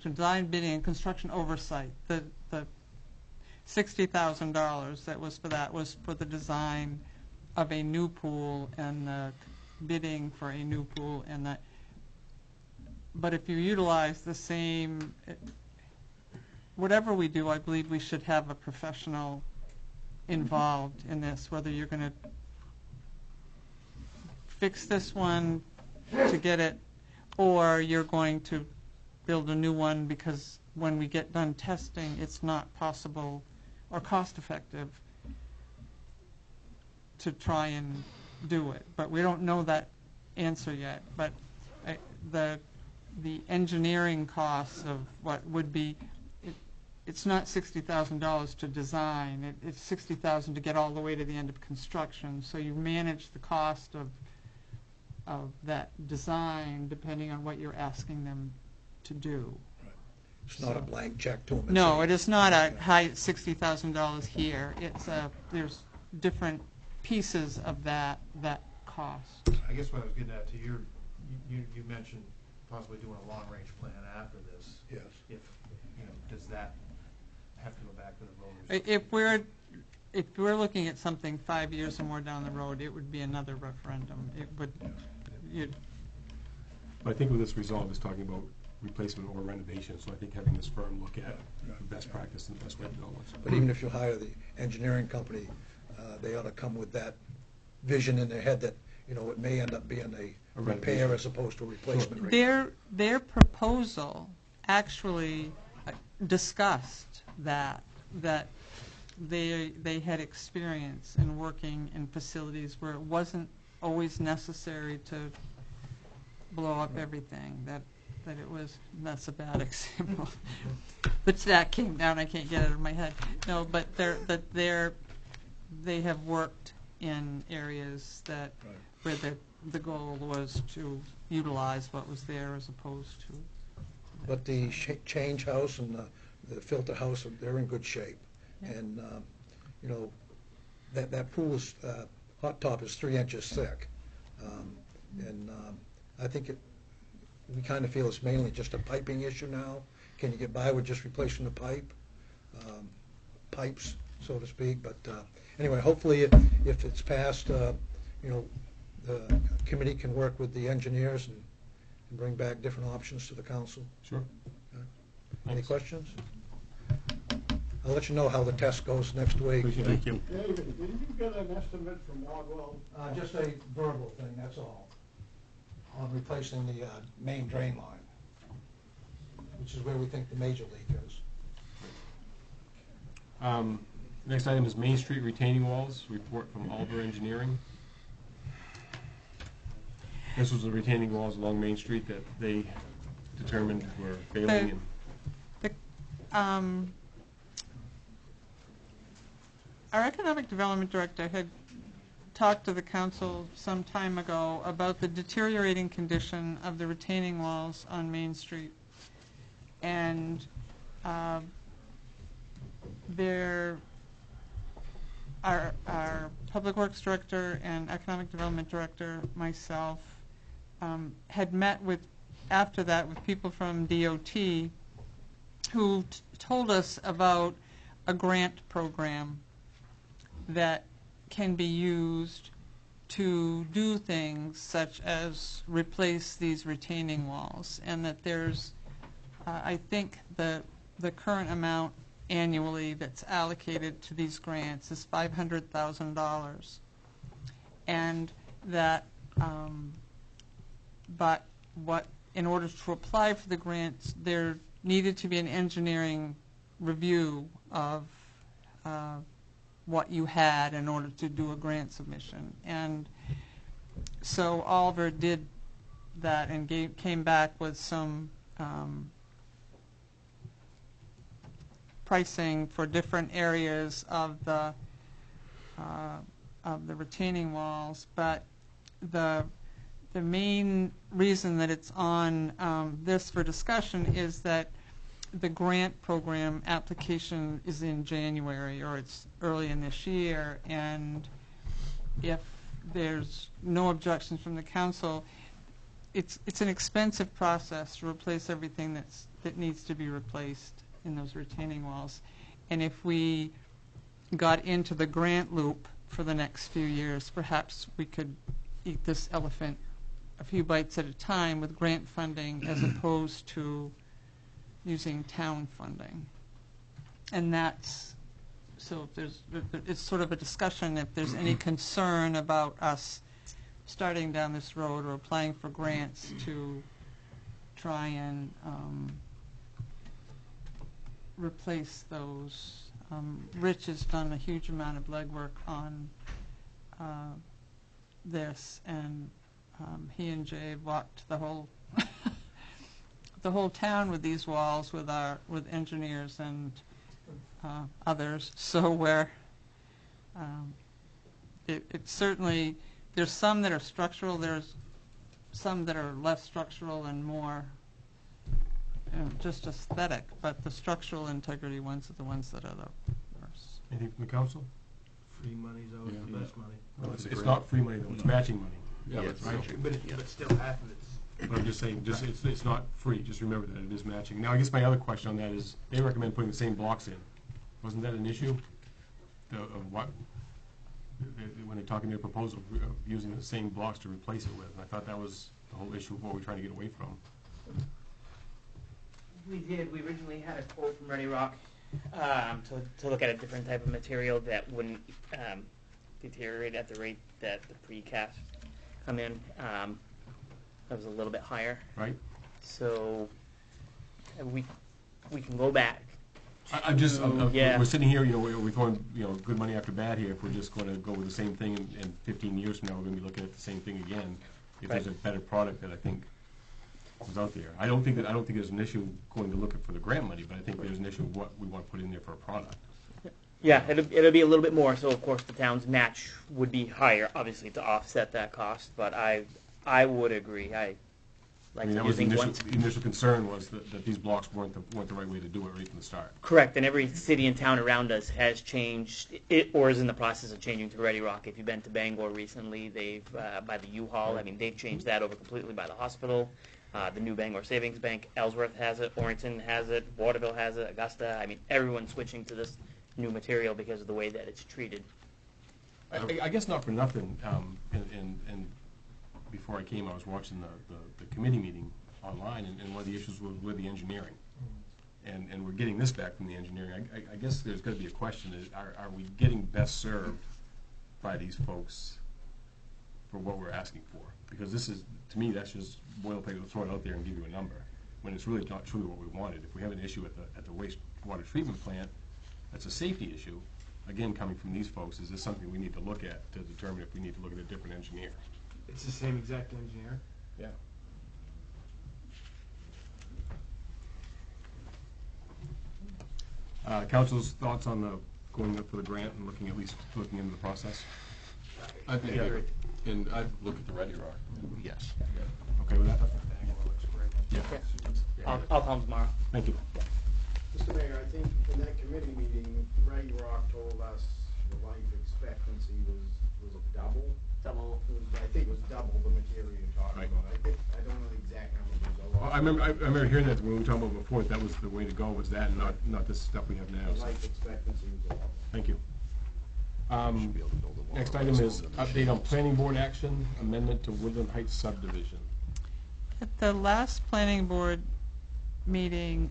design, bidding, and construction oversight. The $60,000 that was for that was for the design of a new pool and the bidding for a new pool, and that. But if you utilize the same, whatever we do, I believe we should have a professional involved in this, whether you're going to fix this one to get it, or you're going to build a new one because when we get done testing, it's not possible or cost effective to try and do it. But we don't know that answer yet. But the engineering costs of what would be, it's not $60,000 to design. It's $60,000 to get all the way to the end of construction. So you manage the cost of that design depending on what you're asking them to do. It's not a blank check to them. No, it is not a high $60,000 here. It's there's different pieces of that cost. I guess what I was getting at to you mentioned possibly doing a long-range plan after this. Yes. If, does that have to go back to the voters? If we're looking at something 5 years or more down the road, it would be another referendum. It would, But I think with this resolve is talking about replacement or renovation, so I think having this firm look at best practice and the best way to go. But even if you hire the engineering company, they ought to come with that vision in their head that, it may end up being a repair as opposed to a replacement. their proposal actually discussed that they had experience in working in facilities where it wasn't always necessary to blow up everything, that it was, that's a bad example. But that came down, I can't get it out of my head. No, but they have worked in areas that where the goal was to utilize what was there as opposed to. But the change house and the filter house, they're in good shape. Yeah. And, that pool is, hot top is 3 inches thick. I think we kind of feel it's mainly just a piping issue now. Can you get by with just replacing the pipes, so to speak? But anyway, hopefully if it's passed, the committee can work with the engineers and bring back different options to the council. Sure. Any questions? I'll let you know how the test goes next week. Thank you. David, did you get an estimate from Wardwell? Just a verbal thing, that's all, on replacing the main drain line, which is where we think the major leak is. Next item is Main Street retaining walls, report from Alder Engineering. This was the retaining walls along Main Street that they determined were failing. Our economic development director had talked to the council some time ago about the deteriorating condition of the retaining walls on Main Street. And our public works director and economic development director, myself, had met after that with people from DOT who told us about a grant program that can be used to do things such as replace these retaining walls, and that there's, I think the current amount annually that's allocated to these grants is $500,000, and that, but in order to apply for the grants, there needed to be an engineering review of what you had in order to do a grant submission. And so Oliver did that and came back with some pricing for different areas of the retaining walls. But the main reason that it's on this for discussion is that the grant program application is in January, or it's early in this year, and if there's no objections from the council, it's an expensive process to replace everything that needs to be replaced in those retaining walls. And if we got into the grant loop for the next few years, perhaps we could eat this elephant a few bites at a time with grant funding as opposed to using town funding. And that's, so if it's sort of a discussion if there's any concern about us starting down this road or applying for grants to try and replace those. Rich has done a huge amount of legwork on this, and he and Jay walked the whole the whole town with these walls with engineers, and others. So where it certainly, there's some that are structural, there's some that are less structural and more just aesthetic, but the structural integrity ones are the ones that are the worst. Anything from the council? Free money's always the best money. No, it's not free money, though, it's matching money. Yeah, Right? it's matching. But still half of it's. But I'm just saying, it's not free, just remember that it is matching. Now, I guess my other question on that is, they recommend putting the same blocks in. Wasn't that an issue? Of what, when they're talking their proposal of using the same blocks to replace it with? And I thought that was the whole issue of what we're trying to get away from. We did. We originally had a quote from Ready Rock to look at a different type of material that wouldn't deteriorate at the rate that the precast come in. That was a little bit higher. Right. So we can go back. We're sitting here, we're throwing, good money after bad here if we're just going to go with the same thing and 15 years from now we're going to be looking at the same thing again. If there's a better product that I think was out there. I don't think there's an issue going to look for the grant money, but I think there's an issue of what we want to put in there for a product. Yeah, it'll be a little bit more. So of course the town's match would be higher, obviously, to offset that cost. But I would agree. That was the initial concern was that these blocks weren't the right way to do it right from the start. Correct, and every city and town around us has changed it or is in the process of changing to Ready Rock. If you've been to Bangor recently, they've by the U-Haul. They've changed that over completely by the hospital. The new Bangor Savings Bank, Ellsworth has it, Orrington has it, Waterville has it, Augusta. Everyone's switching to this new material because of the way that it's treated. I guess not for nothing. And before I came, I was watching the committee meeting online, and one of the issues was with the engineering. And we're getting this back from the engineering. I guess there's going to be a question: are we getting best served by these folks for what we're asking for? Because this is, to me, that's just boilerplate. We'll throw it out there and give you a number when it's really not truly what we wanted. If we have an issue at the wastewater treatment plant, that's a safety issue. Again, coming from these folks, is this something we need to look at to determine if we need to look at a different engineer? It's the same exact engineer? Yeah. Council's thoughts on the going up for the grant and looking into the process? I think, and I'd look at the Ready Rock. Yes. Okay with that? Bangor looks great. Yeah. I'll call them tomorrow. Thank you. Mr. Mayor, I think in that committee meeting, Ready Rock told us the life expectancy was a double. I think it was double the material you're talking about. I don't know the exact number. Well, I remember hearing that when we were talking about before. That was the way to go. Was that and not this stuff we have now? The life expectancy was a lot. Thank you. Next item is update on planning board action, amendment to Woodland Heights subdivision. At the last planning board meeting,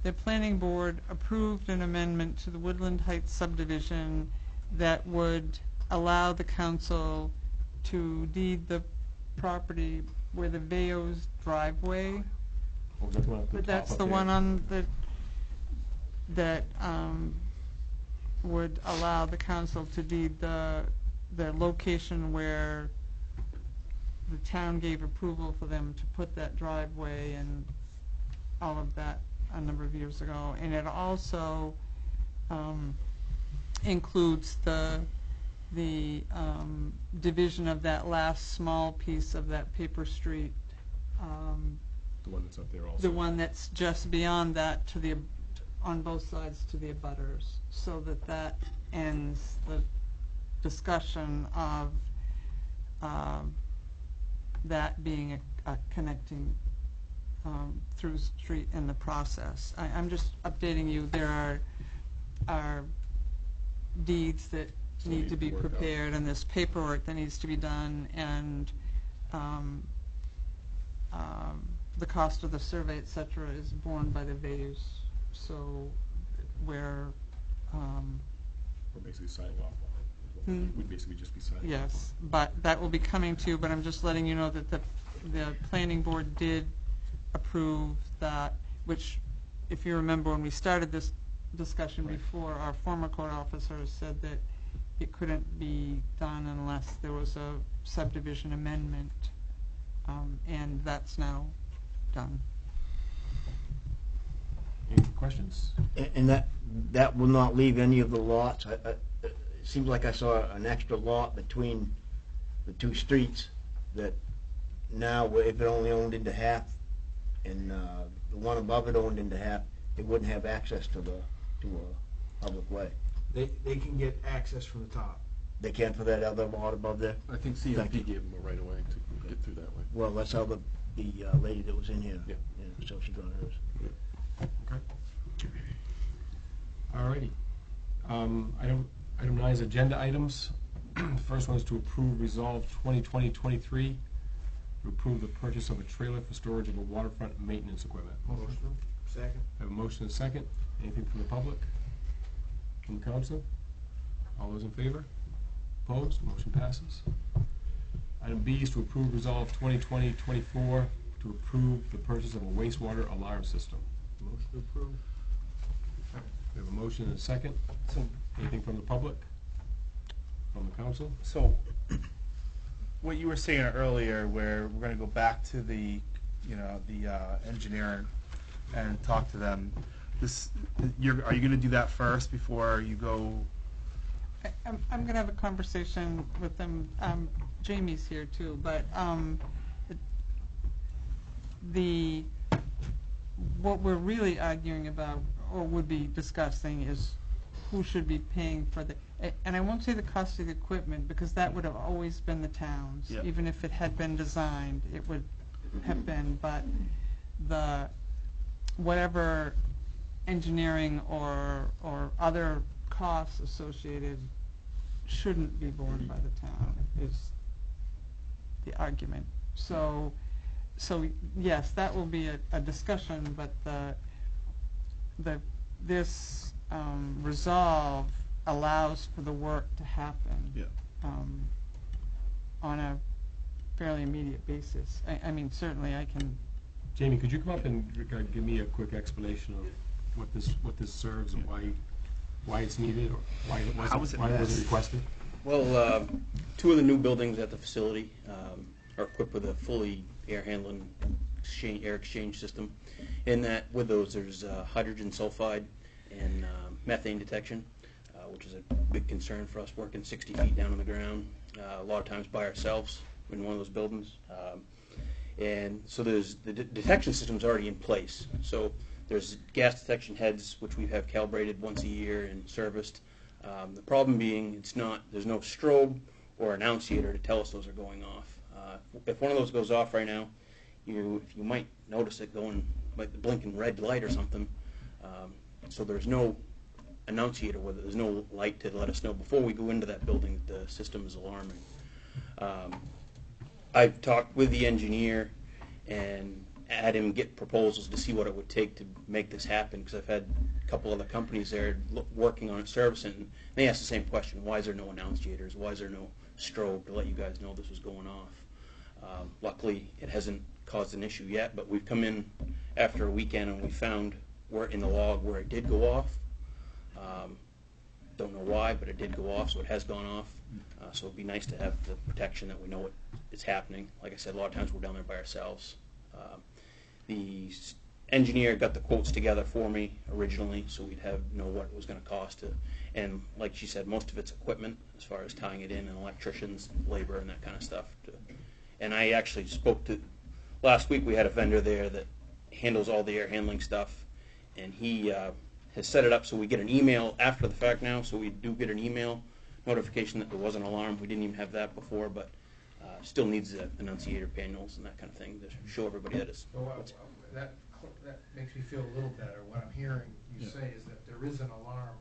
the planning board approved an amendment to the Woodland Heights subdivision that would allow the council to deed the property where the Veo's driveway. But that's the one on that would allow the council to deed the location where the town gave approval for them to put that driveway and all of that a number of years ago. And it also includes the division of that last small piece of that paper street. The one that's up there also. The one that's just beyond that on both sides to the abutters, so that ends the discussion of that being a connecting through street in the process. I'm just updating you. There are deeds that need to be prepared, and there's paperwork that needs to be done, and the cost of the survey, etc., is borne by the Veos. So we're basically signing off on it. We'd basically just be signing off. Yes, but that will be coming to you, but I'm just letting you know that the planning board did approve that, which, if you remember when we started this discussion before, our former code officer said that it couldn't be done unless there was a subdivision amendment, and that's now done. Any questions? And that will not leave any of the lots? It seems like I saw an extra lot between the two streets that now, if it only owned into half, and the one above it owned into half, it wouldn't have access to a public way. They can get access from the top. They can for that other lot above there? I think Thank you. CMP gave them a right of way to get through that way. Well, that's how the lady that was in here. Yeah. So she got hers. Okay. Alrighty. Item 9 is agenda items. The first one is to approve Resolve 2020-23, to approve the purchase of a trailer for storage of a waterfront maintenance equipment. Motion. Second. I have a motion and a second. Anything from the public? From the council? All those in favor? Opposed? Motion passes. Item B is to approve Resolve 2020-24, to approve the purchase of a wastewater alarm system. Motion to approve. We have a motion and a second. Anything from the public? From the council? So, what you were saying earlier, where we're going to go back to the engineer and talk to them. Are you going to do that first before you go? I'm going to have a conversation with them. Jamie's here too, but what we're really arguing about, or would be discussing, is who should be paying for the, and I won't say the cost of the equipment, because that would have always been the town's. Yeah. Even if it had been designed, it would have been, but whatever engineering or other costs associated shouldn't be borne by the town, is the argument. So yes, that will be a discussion, but this resolve allows for the work to happen on a fairly immediate basis. I mean, certainly I can. Jamie, could you come up and give me a quick explanation of what this serves and why it's needed, or why it was requested? Well, two of the new buildings at the facility are equipped with a fully air handling air exchange system. In that, with those, there's hydrogen sulfide and methane detection, which is a big concern for us working 60 feet down on the ground, a lot of times by ourselves in one of those buildings. And so there's the detection system's already in place. So there's gas detection heads, which we have calibrated once a year and serviced. The problem being, there's no strobe or annunciator to tell us those are going off. If one of those goes off right now, you might notice it going like the blinking red light or something. So there's no annunciator with it. There's no light to let us know before we go into that building that the system is alarming. I've talked with the engineer and had him get proposals to see what it would take to make this happen, because I've had a couple other companies there working on it, servicing, and they asked the same question: why is there no annunciators? Why is there no strobe to let you guys know this was going off? Luckily, it hasn't caused an issue yet, but we've come in after a weekend and we found in the log where it did go off. Don't know why, but it did go off, so it has gone off. So it'd be nice to have the protection that we know it's happening. Like I said, a lot of times we're down there by ourselves. The engineer got the quotes together for me originally, so we'd know what it was going to cost. And like she said, most of it's equipment, as far as tying it in, and electricians, labor, and that kind of stuff. And I actually last week we had a vendor there that handles all the air handling stuff, and he has set it up so we get an email after the fact now, so we do get an email notification that there was an alarm. We didn't even have that before, but still needs the annunciator panels and that kind of thing to show everybody that it's... So that makes me feel a little better. What I'm hearing you say is that there is an alarm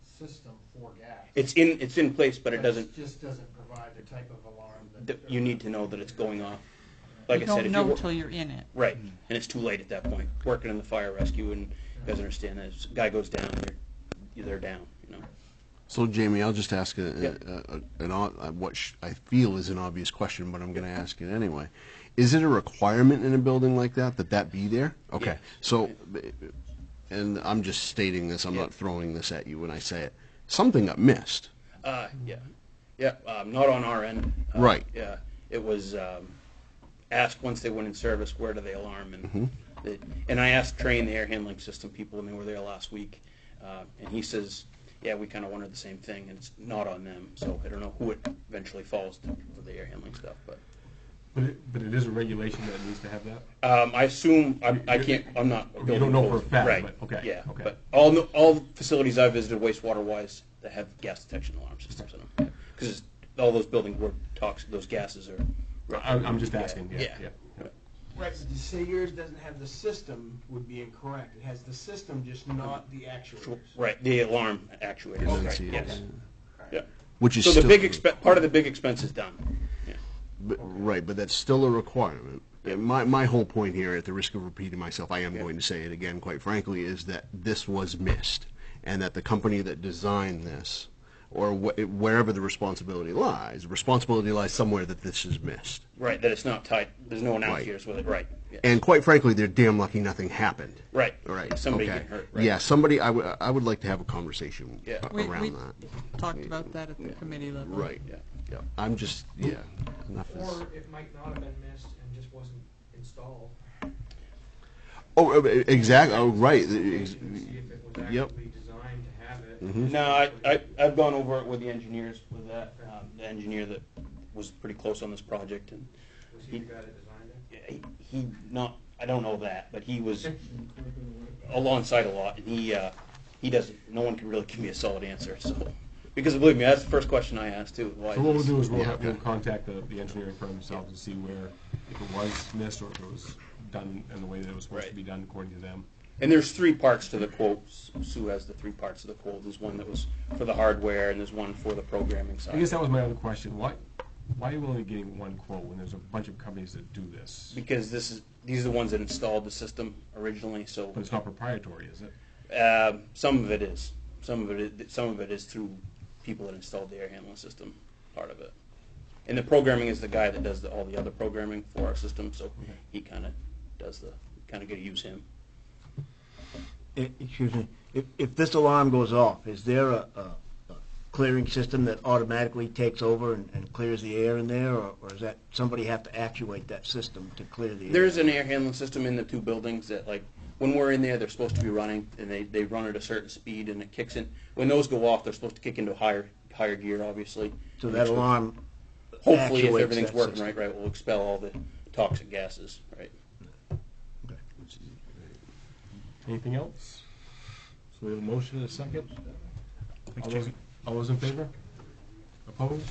system for gas. It's in place, but it just doesn't provide the type of alarm that you need to know that it's going off. Like I said, you don't know until you're in it. Right, and it's too late at that point. Working in the fire rescue, and you guys understand that if a guy goes down, they're down, you know. So, Jamie, I'll just ask what I feel is an obvious question, but I'm going to ask it anyway. Is it a requirement in a building like that be there? Okay. Yes. So, and I'm just stating this. I'm not throwing this at you when I say it. Something got missed. Not on our end. Right. Yeah, it was asked once they went in service, where do they alarm, and And I asked Trey and the air handling system people when they were there last week, and he says, yeah, we kind of wondered the same thing, and it's not on them. So I don't know who it eventually falls to for the air handling stuff, but. But it is a regulation that needs to have that? I assume, I can't, I'm not. a You building don't know for a code- fact, right, but, okay, Yeah, okay. but all facilities I've visited wastewater-wise that have gas detection alarm systems in them. Because all those buildings were toxic, those gases are. I'm just asking, yeah. Right, but to say yours doesn't have the system would be incorrect. It has the system, just not the actuators. Right, the alarm actuators, Okay. right, yes. Yeah. Which is So the still- part of the big expense is done. Yeah. Right, but that's still a requirement. And my whole point here, at the risk of repeating myself, I am going to say it again, quite frankly, is that this was missed, and that the company that designed this, or wherever the responsibility lies somewhere that this is missed. Right, that it's not tied, there's no one out Right. here with it, right. Yeah. And quite frankly, they're damn lucky nothing happened. Right. Right. Somebody okay. getting hurt, right. Yeah, somebody. I would like to have a conversation Yeah. around We that. talked about that at the committee level. Right. Yeah. Yeah. I'm just enough is. Or it might not have been missed and just wasn't installed. Oh, exactly. Oh, right. See if it was Yep. actually designed to have it. Mhm. No, I've gone over it with the engineers, with that, the engineer that was pretty close on this project, and Was he the guy that designed it? he not, I don't know that, but he was alongside a lot, and he doesn't, no one can really give me a solid answer, so. Because believe me, that's the first question I asked too. Why So what we'll do is Yeah, we'll okay. contact the engineering firm themselves and see where, if it was missed or if it was done in the way that it was supposed to Right. be done according to them. And there's 3 parts to the quote. Sue has the 3 parts of the quote. There's one that was for the hardware, and there's one for the programming side. I guess that was my other question. Why are you only getting one quote when there's a bunch of companies that do this? Because these are the ones that installed the system originally, so. But it's not proprietary, is it? Some of it is. Some of it is through people that installed the air handling system, part of it. And the programming is the guy that does all the other programming for our system, so he kind of does kind of get to use him. Excuse me, if this alarm goes off, is there a clearing system that automatically takes over and clears the air in there, or does that somebody have to actuate that system to clear the air? There's an air handling system in the 2 buildings that, like, when we're in there, they're supposed to be running, and they run at a certain speed, and it kicks in. When those go off, they're supposed to kick into higher gear, obviously. So that alarm Hopefully, if actuates everything's that working system. right, will expel all the toxic gases, right? Anything else? So we have a motion and a second. All those in favor? Opposed?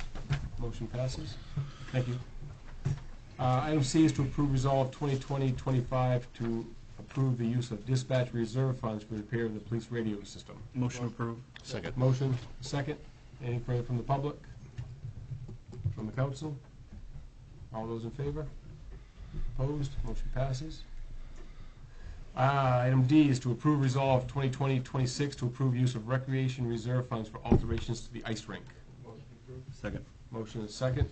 Motion passes. Thank you. Item C is to approve resolve 2020-25 to approve the use of dispatch reserve funds for repair of the police radio system. Motion approved. Second. Motion, second. Anything further from the public? From the council? All those in favor? Opposed? Motion passes. Item D is to approve resolve 2020-26 to approve use of recreation reserve funds for alterations to the ice rink. Second. Motion is second.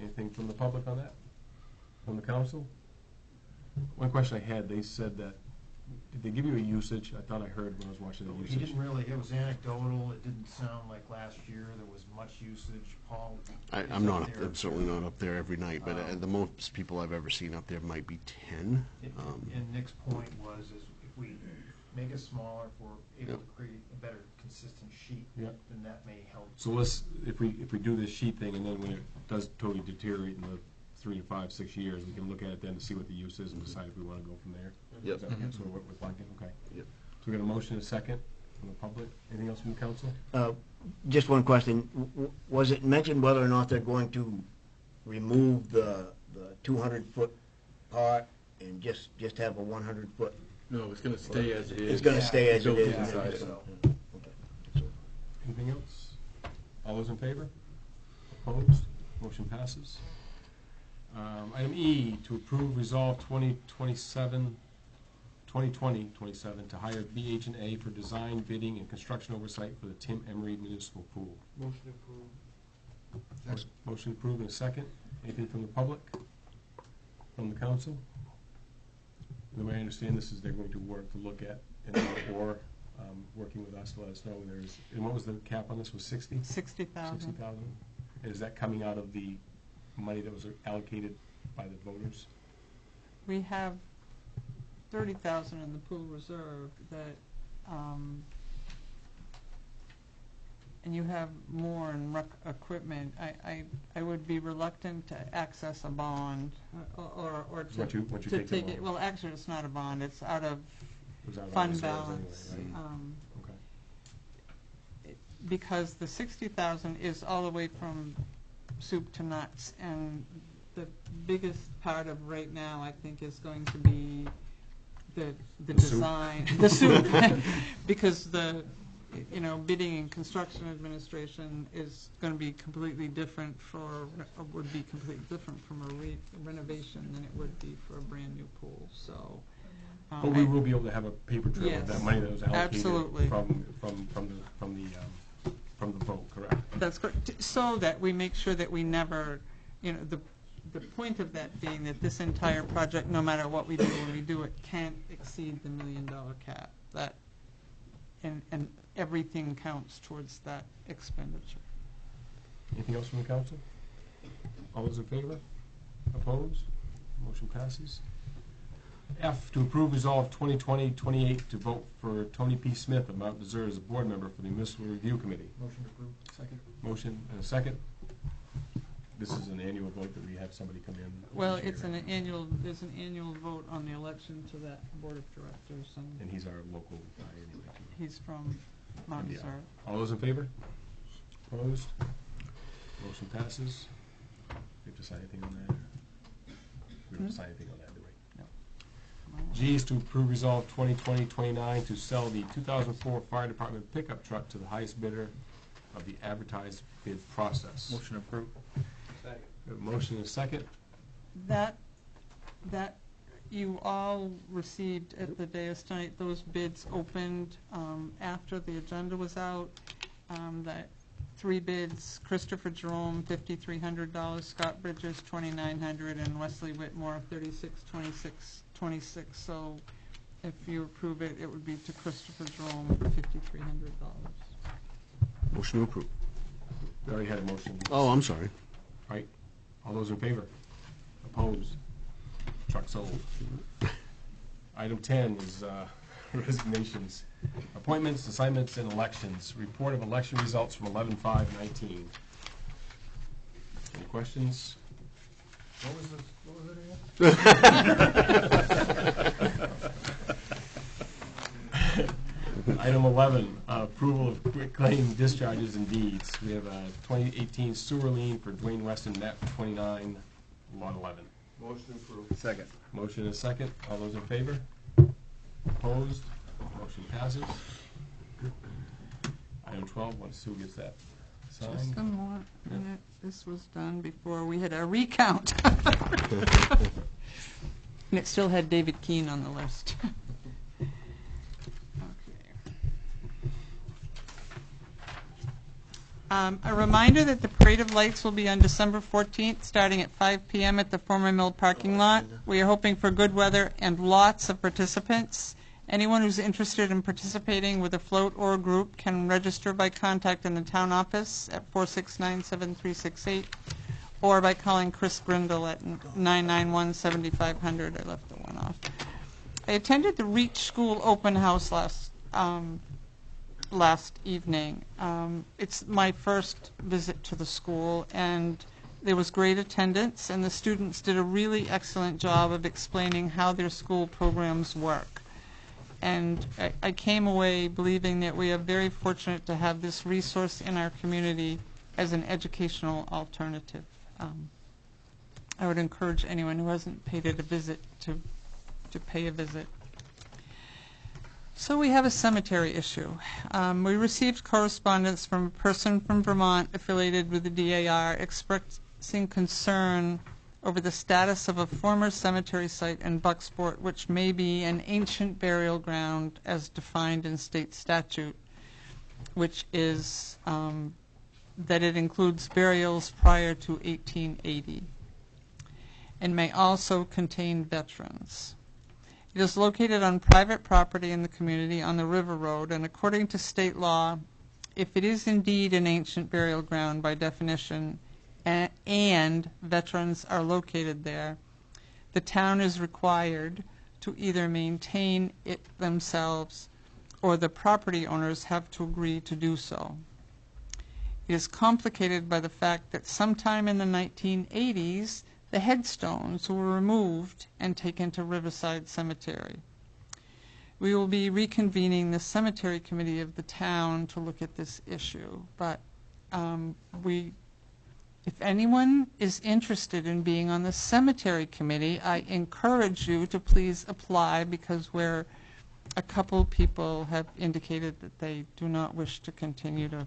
Anything from the public on that? From the council? One question I had, they said that, did they give you a usage? I thought I heard when I was watching the He usage. didn't really, it was anecdotal, it didn't sound like last year there was much usage. Paul? is I'm not up there. I'm certainly not up there every night, but the most people I've ever seen up there might be 10. And Nick's point was, is if we make it smaller, if we're able to create a better consistent sheet, Yep. then that may help. So let's, if we do this sheet thing, and then when it does totally deteriorate in the 3 to 5, 6 years, we can look at it then to see what the use is and decide if we want to go from there. Yep. Is that sort of what we're thinking? Okay. Yep. So we got a motion and a second from the public. Anything else from the council? Just one question, was it mentioned whether or not they're going to remove the 200-foot part and just have a 100-foot? No, it's gonna stay as it is. It's gonna stay as it Built is. inside it. Anything else? All those in favor? Opposed? Motion passes. Item E, to approve resolve 2020-27 to hire BH&A for design, bidding, and construction oversight for the Tim Emery Municipal Pool. Motion approved. Motion approved in a second. Anything from the public? From the council? The way I understand this is they're going to work to look at, or working with us to let us know there's, and what was the cap on this, was 60? 60,000. 60,000. And is that coming out of the money that was allocated by the voters? We have 30,000 in the pool reserve, that, and you have more in rec equipment, I would be reluctant to access a bond, or to, Once you to take the take it, loan. well, actually, it's not a bond, it's out of It was out of our fund reserves balance. anyway, right? Okay. Because the 60,000 is all the way from soup to nuts, and the biggest part of right now, I think, is going to be the The soup. design, the soup, because the, you know, bidding and construction administration is going to be completely different would be completely different from a renovation than it would be for a brand new pool, so. But we will be able to have a paper trail of Yes, that money that was allocated absolutely. from the vote, correct? That's correct, so that we make sure that we never, you know, the point of that being that this entire project, no matter what we do when we do it, can't exceed the $1 million cap. That, and everything counts towards that expenditure. Anything else from the council? All those in favor? Opposed? Motion passes. F, to approve resolve 2020-28 to vote for Tony P. Smith of Mount Desert as a board member for the Municipal Review Committee. Motion approved. Second. Motion and a second. This is an annual vote that we have somebody come in. Well, each year. it's there's an annual vote on the election to that board of directors, And and he's our local guy anyway, too. he's from Mount Yeah. Desert. All those in favor? Opposed? Motion passes. We have to sign anything on that? We don't have to sign anything on that, do we? G is to approve resolve 2020-29 to sell the 2004 fire department pickup truck to the highest bidder of the advertised bid process. Motion approved. We have a motion and a second. That you all received at the dais tonight, those bids opened after the agenda was out. That 3 bids, Christopher Jerome, $5,300, Scott Bridges, $2,900, and Wesley Whitmore, $36,2626. So if you approve it, it would be to Christopher Jerome for $5,300. Motion to approve. We already had a motion. Oh, I'm sorry. Right. All those in favor? Opposed? Truck sold. Item 10 is resignations. Appointments, assignments, and elections. Report of election results from 11/5/19. Any questions? What was it again? Item 11, approval of quitclaim discharges and deeds. We have a 2018 sewer lien for Dwayne Weston, map 29, lot 11. Motion approved. Second. Motion and a second. All those in favor? Opposed? Motion passes. Item 12, once Sue gets that Just a signed. minute, this was done before we had a recount. And it still had David Keene on the list. A reminder that the Parade of Lights will be on December 14th, starting at 5 p.m. at the former mill parking lot. We are hoping for good weather and lots of participants. Anyone who's interested in participating with a float or a group can register by contacting the town office at 469-7368 or by calling Chris Grindle at 991-7500. I left the one off. I attended the Reach School open house last evening. It's my first visit to the school, and there was great attendance, and the students did a really excellent job of explaining how their school programs work. And I came away believing that we are very fortunate to have this resource in our community as an educational alternative. I would encourage anyone who hasn't paid it a visit to pay a visit. So we have a cemetery issue. We received correspondence from a person from Vermont affiliated with the DAR expressing concern over the status of a former cemetery site in Bucksport, which may be an ancient burial ground as defined in state statute, which is that it includes burials prior to 1880 and may also contain veterans. It is located on private property in the community on the River Road, and according to state law, if it is indeed an ancient burial ground by definition, and veterans are located there, the town is required to either maintain it themselves or the property owners have to agree to do so. It is complicated by the fact that sometime in the 1980s, the headstones were removed and taken to Riverside Cemetery. We will be reconvening the cemetery committee of the town to look at this issue, but if anyone is interested in being on the cemetery committee, I encourage you to please apply, because a couple people have indicated that they do not wish to continue to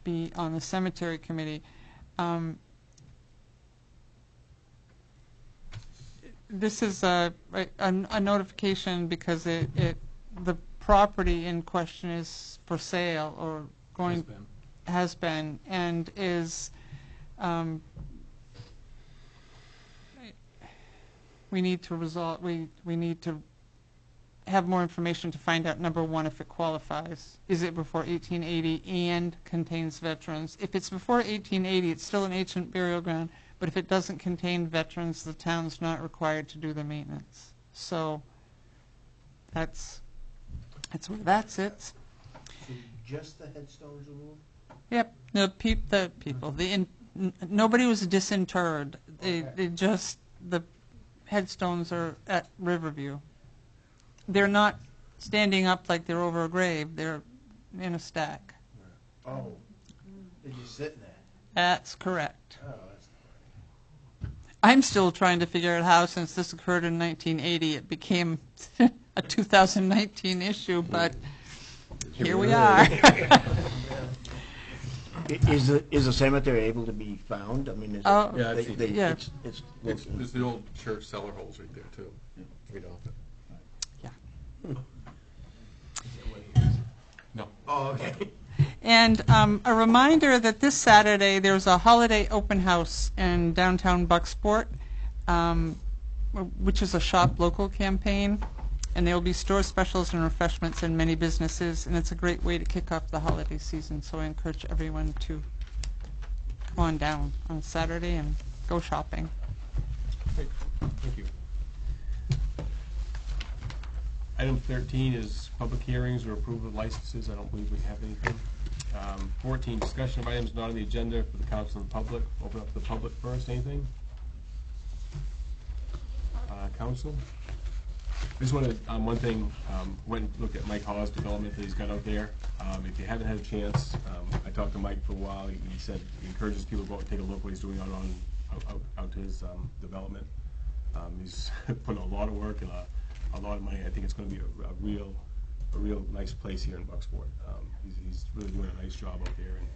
be on the cemetery committee. This is a notification because the property in question is for sale or has been and is we need to resolve. We need to have more information to find out, number one, if it qualifies. Is it before 1880 and contains veterans? If it's before 1880, it's still an ancient burial ground, but if it doesn't contain veterans, the town's not required to do the maintenance. So that's where that sits. So just the headstones removed? Yep. No, people. Nobody was disinterred. They just, the headstones are at Riverview. They're not standing up like they're over a grave. They're in a stack. Oh, they're just sitting there. That's correct. Oh, that's I'm still trying to figure out how, since this occurred in 1980, it became a 2019 issue, but here we are. Is the cemetery able to be found? I mean, is Oh, Yeah, I've seen it. yeah. it's There's the old church cellar holes right there, too. Right off it. No. Oh, okay. And a reminder that this Saturday there's a holiday open house in downtown Bucksport, which is a shop local campaign, and there will be store specials and refreshments in many businesses, and it's a great way to kick off the holiday season. So I encourage everyone to come on down on Saturday and go shopping. Great. Thank you. Item 13 is public hearings or approval of licenses. I don't believe we have anything. 14, discussion of items not on the agenda for the council and the public. Open up to the public first. Anything? Council? I just wanted, one thing, went and looked at Mike Hawes' development that he's got out there. If you haven't had a chance, I talked to Mike for a while. He said he encourages people to go out and take a look what he's doing out to his development. He's putting a lot of work and a lot of money. I think it's going to be a real nice place here in Bucksport. He's really doing a nice job out there, and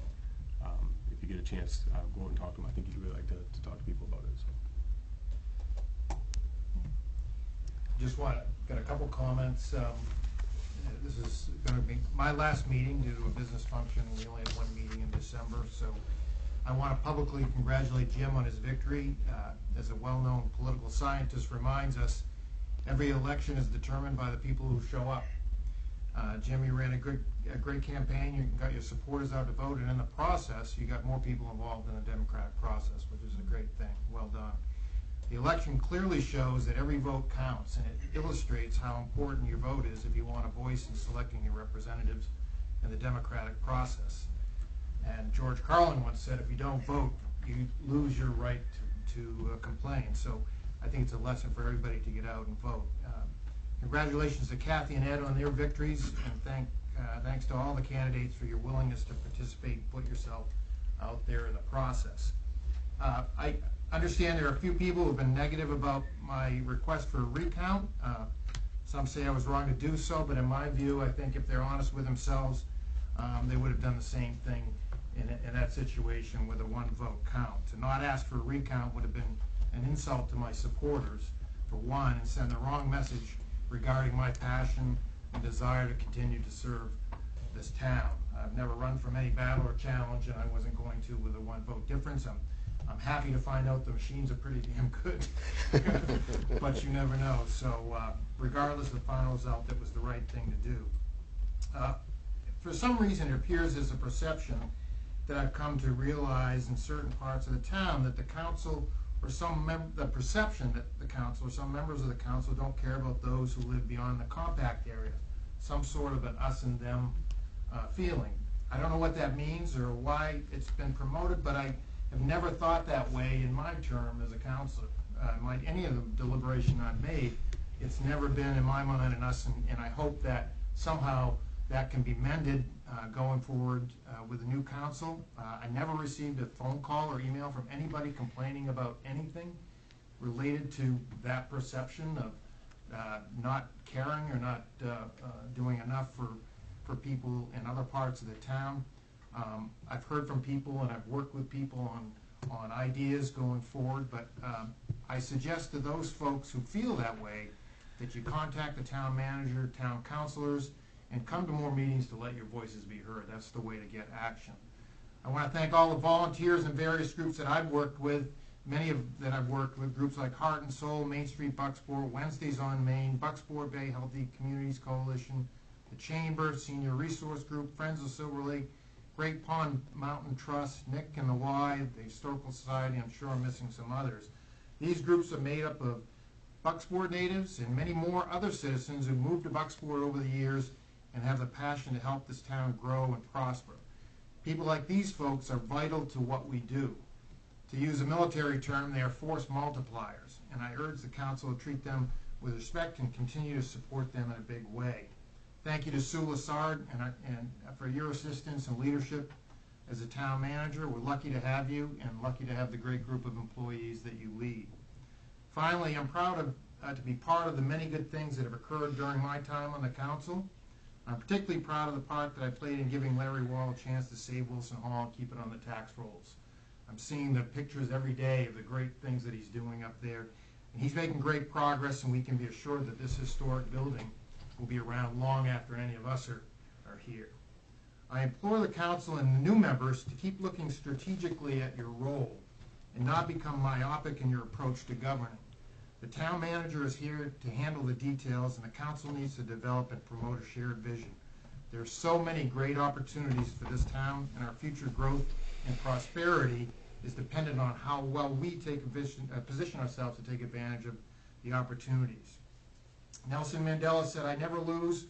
if you get a chance, go out and talk to him. I think he'd really like to talk to people about it. So. Just got a couple comments. This is going to be my last meeting due to a business function. We only had one meeting in December, so I want to publicly congratulate Jim on his victory. As a well-known political scientist reminds us, every election is determined by the people who show up. Jim, you ran a great campaign. You got your supporters out to vote, and in the process, you got more people involved in the democratic process, which is a great thing. Well done. The election clearly shows that every vote counts, and it illustrates how important your vote is if you want a voice in selecting your representatives in the democratic process. And George Carlin once said, if you don't vote, you lose your right to complain. So I think it's a lesson for everybody to get out and vote. Congratulations to Kathy and Ed on their victories, and thanks to all the candidates for your willingness to participate and put yourself out there in the process. I understand there are a few people who have been negative about my request for a recount. Some say I was wrong to do so, but in my view, I think if they're honest with themselves, they would have done the same thing in that situation with a one-vote count. To not ask for a recount would have been an insult to my supporters, for one, and send the wrong message regarding my passion and desire to continue to serve this town. I've never run from any battle or challenge, and I wasn't going to with a one-vote difference. I'm happy to find out the machines are pretty damn good, but you never know. So regardless of the final result, it was the right thing to do. For some reason, it appears there's a perception that I've come to realize in certain parts of the town that the council or the perception that the council or some members of the council don't care about those who live beyond the compact area. Some sort of an us and them feeling. I don't know what that means or why it's been promoted, but I have never thought that way in my term as a councilor. Any of the deliberation I've made, it's never been in my mind an us, and I hope that somehow that can be mended going forward with the new council. I never received a phone call or email from anybody complaining about anything related to that perception of not caring or not doing enough for people in other parts of the town. I've heard from people and I've worked with people on ideas going forward, but I suggest to those folks who feel that way that you contact the town manager, town councilors, and come to more meetings to let your voices be heard. That's the way to get action. I want to thank all the volunteers and various groups that I've worked with, groups like Heart and Soul, Main Street Bucksport, Wednesdays on Main, Bucksport Bay Healthy Communities Coalition, the Chamber, Senior Resource Group, Friends of Silver Lake, Great Pond Mountain Trust, Nick and the Y, the Historical Society. I'm sure I'm missing some others. These groups are made up of Bucksport natives and many more other citizens who moved to Bucksport over the years and have the passion to help this town grow and prosper. People like these folks are vital to what we do. To use a military term, they are force multipliers, and I urge the council to treat them with respect and continue to support them in a big way. Thank you to Sue Lassard and for your assistance and leadership as a town manager. We're lucky to have you and lucky to have the great group of employees that you lead. Finally, I'm proud to be part of the many good things that have occurred during my time on the council. I'm particularly proud of the part that I played in giving Larry Wall a chance to save Wilson Hall and keep it on the tax rolls. I'm seeing the pictures every day of the great things that he's doing up there. And he's making great progress, and we can be assured that this historic building will be around long after any of us are here. I implore the council and the new members to keep looking strategically at your role and not become myopic in your approach to governing. The town manager is here to handle the details, and the council needs to develop and promote a shared vision. There are so many great opportunities for this town, and our future growth and prosperity is dependent on how well we position ourselves to take advantage of the opportunities. Nelson Mandela said, "I never lose,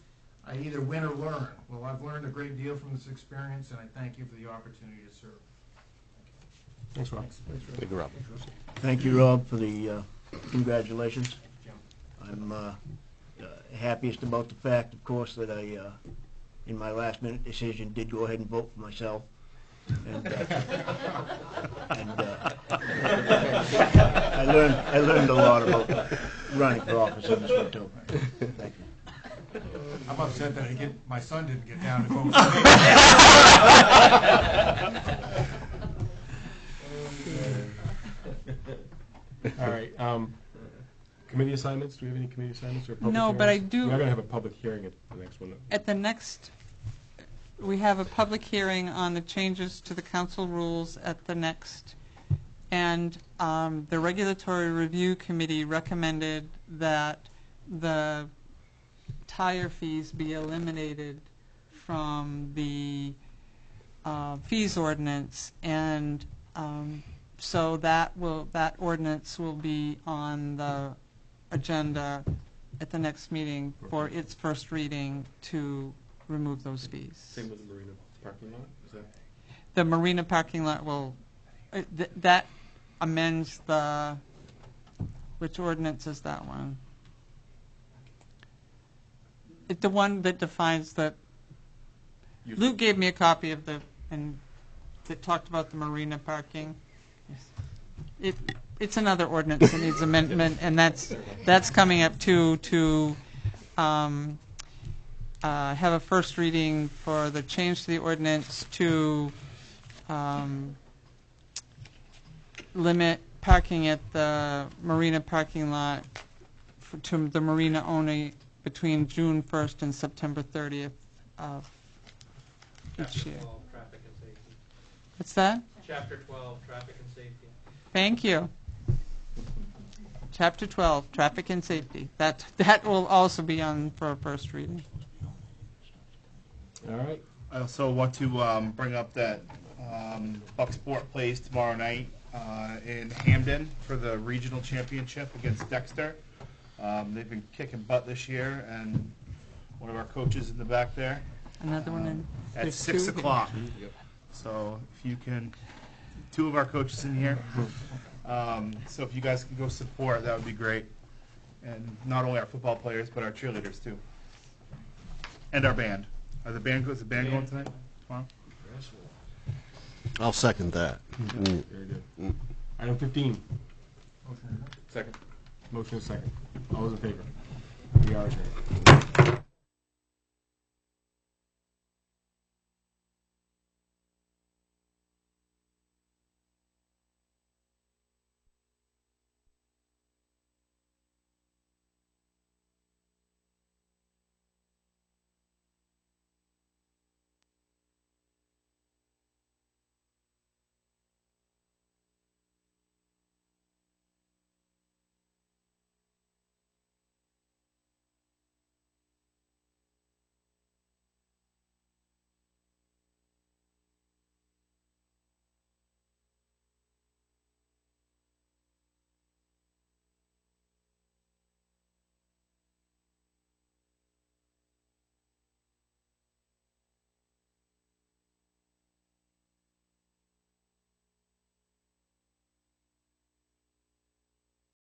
I either win or learn." Well, I've learned a great deal from this experience, and I thank you for the opportunity to serve. Thanks, Rob. Thank you, Rob. Thank you, Rob, for the congratulations. I'm happiest about the fact, of course, that I, in my last-minute decision, did go ahead and vote for myself. And I learned a lot about running for office in this one too. Thank you. I'm upset that my son didn't get down to vote. All right. Committee assignments? Do we have any committee assignments or public No, hearings? but I do. We are going to have a public hearing at the next one. At the next, we have a public hearing on the changes to the council rules at the next. And the Regulatory Review Committee recommended that the tire fees be eliminated from the fees ordinance, and so that ordinance will be on the agenda at the next meeting for its first reading to remove those fees. Same with the marina parking lot? Is that? The marina parking lot will, that amends the, which ordinance is that one? The one that defines the, Luke gave me a copy of the, and that talked about the marina parking. It's another ordinance that needs amendment, and that's coming up to have a first reading for the change to the ordinance to limit parking at the marina parking lot to the marina only between June 1st and September 30th of each year. 12, traffic and safety. What's that? Chapter 12, traffic and safety. Thank you. Chapter 12, traffic and safety. That will also be on for a first reading. All right. I also want to bring up that Bucksport plays tomorrow night in Hamden for the regional championship against Dexter. They've been kicking butt this year, and one of our coaches in the back there. Another one in. At there's 6 two. o'clock. So if you can, two of our coaches in here. So if you guys can go support, that would be great. And not only our football players, but our cheerleaders too. And our band. Is the band going tonight? Tomorrow? I'll second that. Very good. Item 15. Motion. Second. Motion is second. All those in favor? We are adjourned.